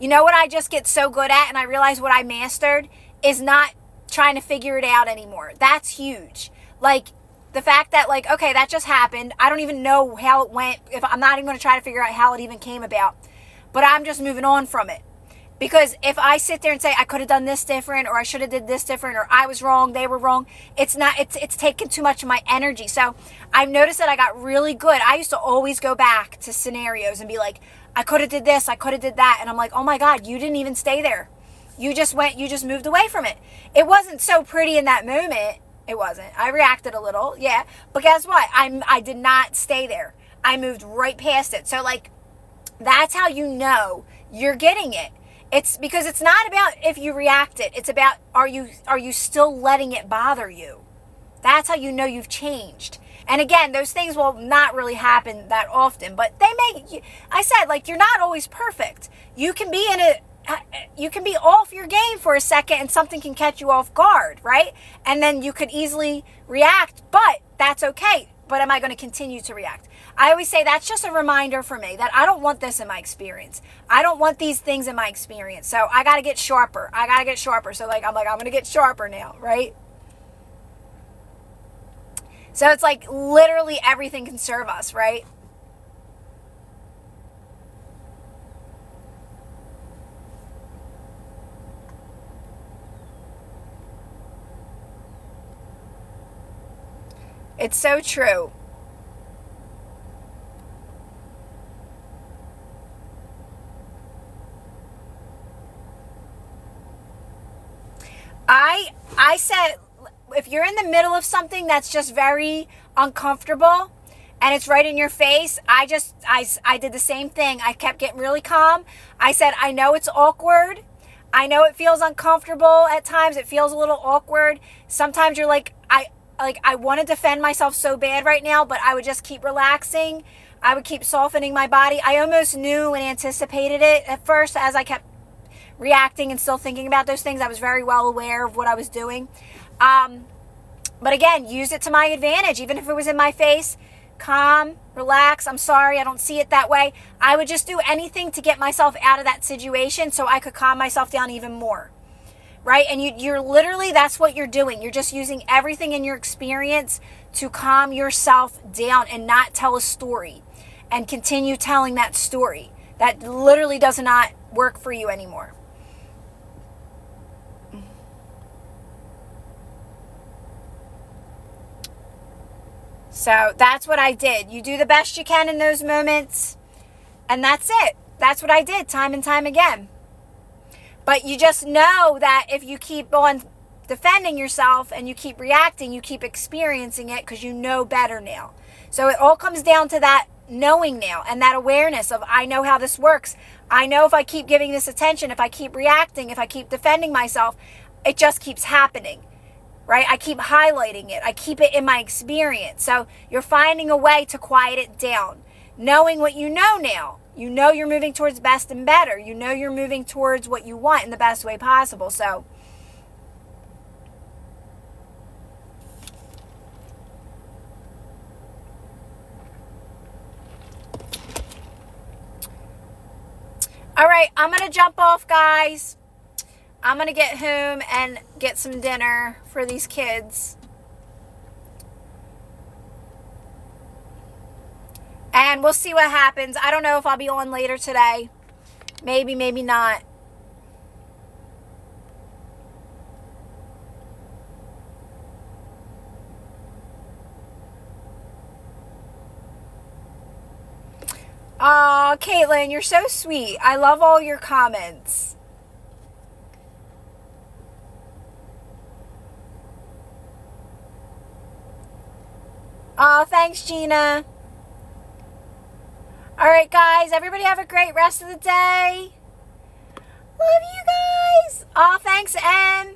Speaker 1: You know what I just get so good at and I realize what I mastered is not trying to figure it out anymore. That's huge. Like the fact that like, okay, that just happened. I don't even know how it went. If I'm not even going to try to figure out how it even came about, but I'm just moving on from it. Because if I sit there and say I could have done this different or I should have did this different or I was wrong, they were wrong, it's taken too much of my energy. So I've noticed that I got really good. I used to always go back to scenarios and be like, I could have did this, I could have did that. And I'm like, oh my God, you didn't even stay there. You just moved away from it. It wasn't so pretty in that moment. It wasn't. I reacted a little, yeah. But guess what? I did not stay there. I moved right past it. So like, that's how you know you're getting it. It's because it's not about if you reacted. It's about are you still letting it bother you? That's how you know you've changed. And again, those things will not really happen that often, but they may. I said like you're not always perfect. You can be you can be off your game for a second and something can catch you off guard, right? And then you could easily react, but that's okay. But am I going to continue to react? I always say that's just a reminder for me that I don't want this in my experience. I don't want these things in my experience. So I got to get sharper. So I'm going to get sharper now, right? So it's like literally everything can serve us, right? It's so true. I said, if you're in the middle of something that's just very uncomfortable and it's right in your face, I did the same thing. I kept getting really calm. I said, I know it's awkward. I know it feels uncomfortable at times. It feels a little awkward. Sometimes you're like, I want to defend myself so bad right now, but I would just keep relaxing. I would keep softening my body. I almost knew and anticipated it at first as I kept reacting and still thinking about those things. I was very well aware of what I was doing. But again, use it to my advantage. Even if it was in my face, calm, relax. I'm sorry, I don't see it that way. I would just do anything to get myself out of that situation so I could calm myself down even more. Right? And you're literally, that's what you're doing. You're just using everything in your experience to calm yourself down and not tell a story and continue telling that story. That literally does not work for you anymore. So that's what I did. You do the best you can in those moments, and that's it. That's what I did time and time again. But you just know that if you keep on defending yourself and you keep reacting, you keep experiencing it because you know better now. So it all comes down to that knowing now and that awareness of, I know how this works. I know if I keep giving this attention, if I keep reacting, if I keep defending myself, it just keeps happening. Right? I keep highlighting it. I keep it in my experience. So you're finding a way to quiet it down. Knowing what you know now. You know you're moving towards best and better. You know you're moving towards what you want in the best way possible. So all right, I'm going to jump off, guys. I'm going to get home and get some dinner for these kids. And we'll see what happens. I don't know if I'll be on later today. Maybe, maybe not. Aw, Caitlin, you're so sweet. I love all your comments. Oh, thanks, Gina. All right, guys. Everybody have a great rest of the day. Love you guys. Oh, thanks, Em.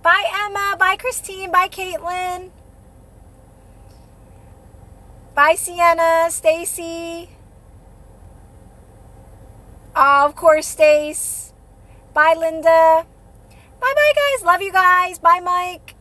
Speaker 1: Bye, Emma. Bye, Christine. Bye, Caitlin. Bye, Sienna. Stacy. Oh, of course, Stace. Bye, Linda. Bye-bye, guys. Love you guys. Bye, Mike.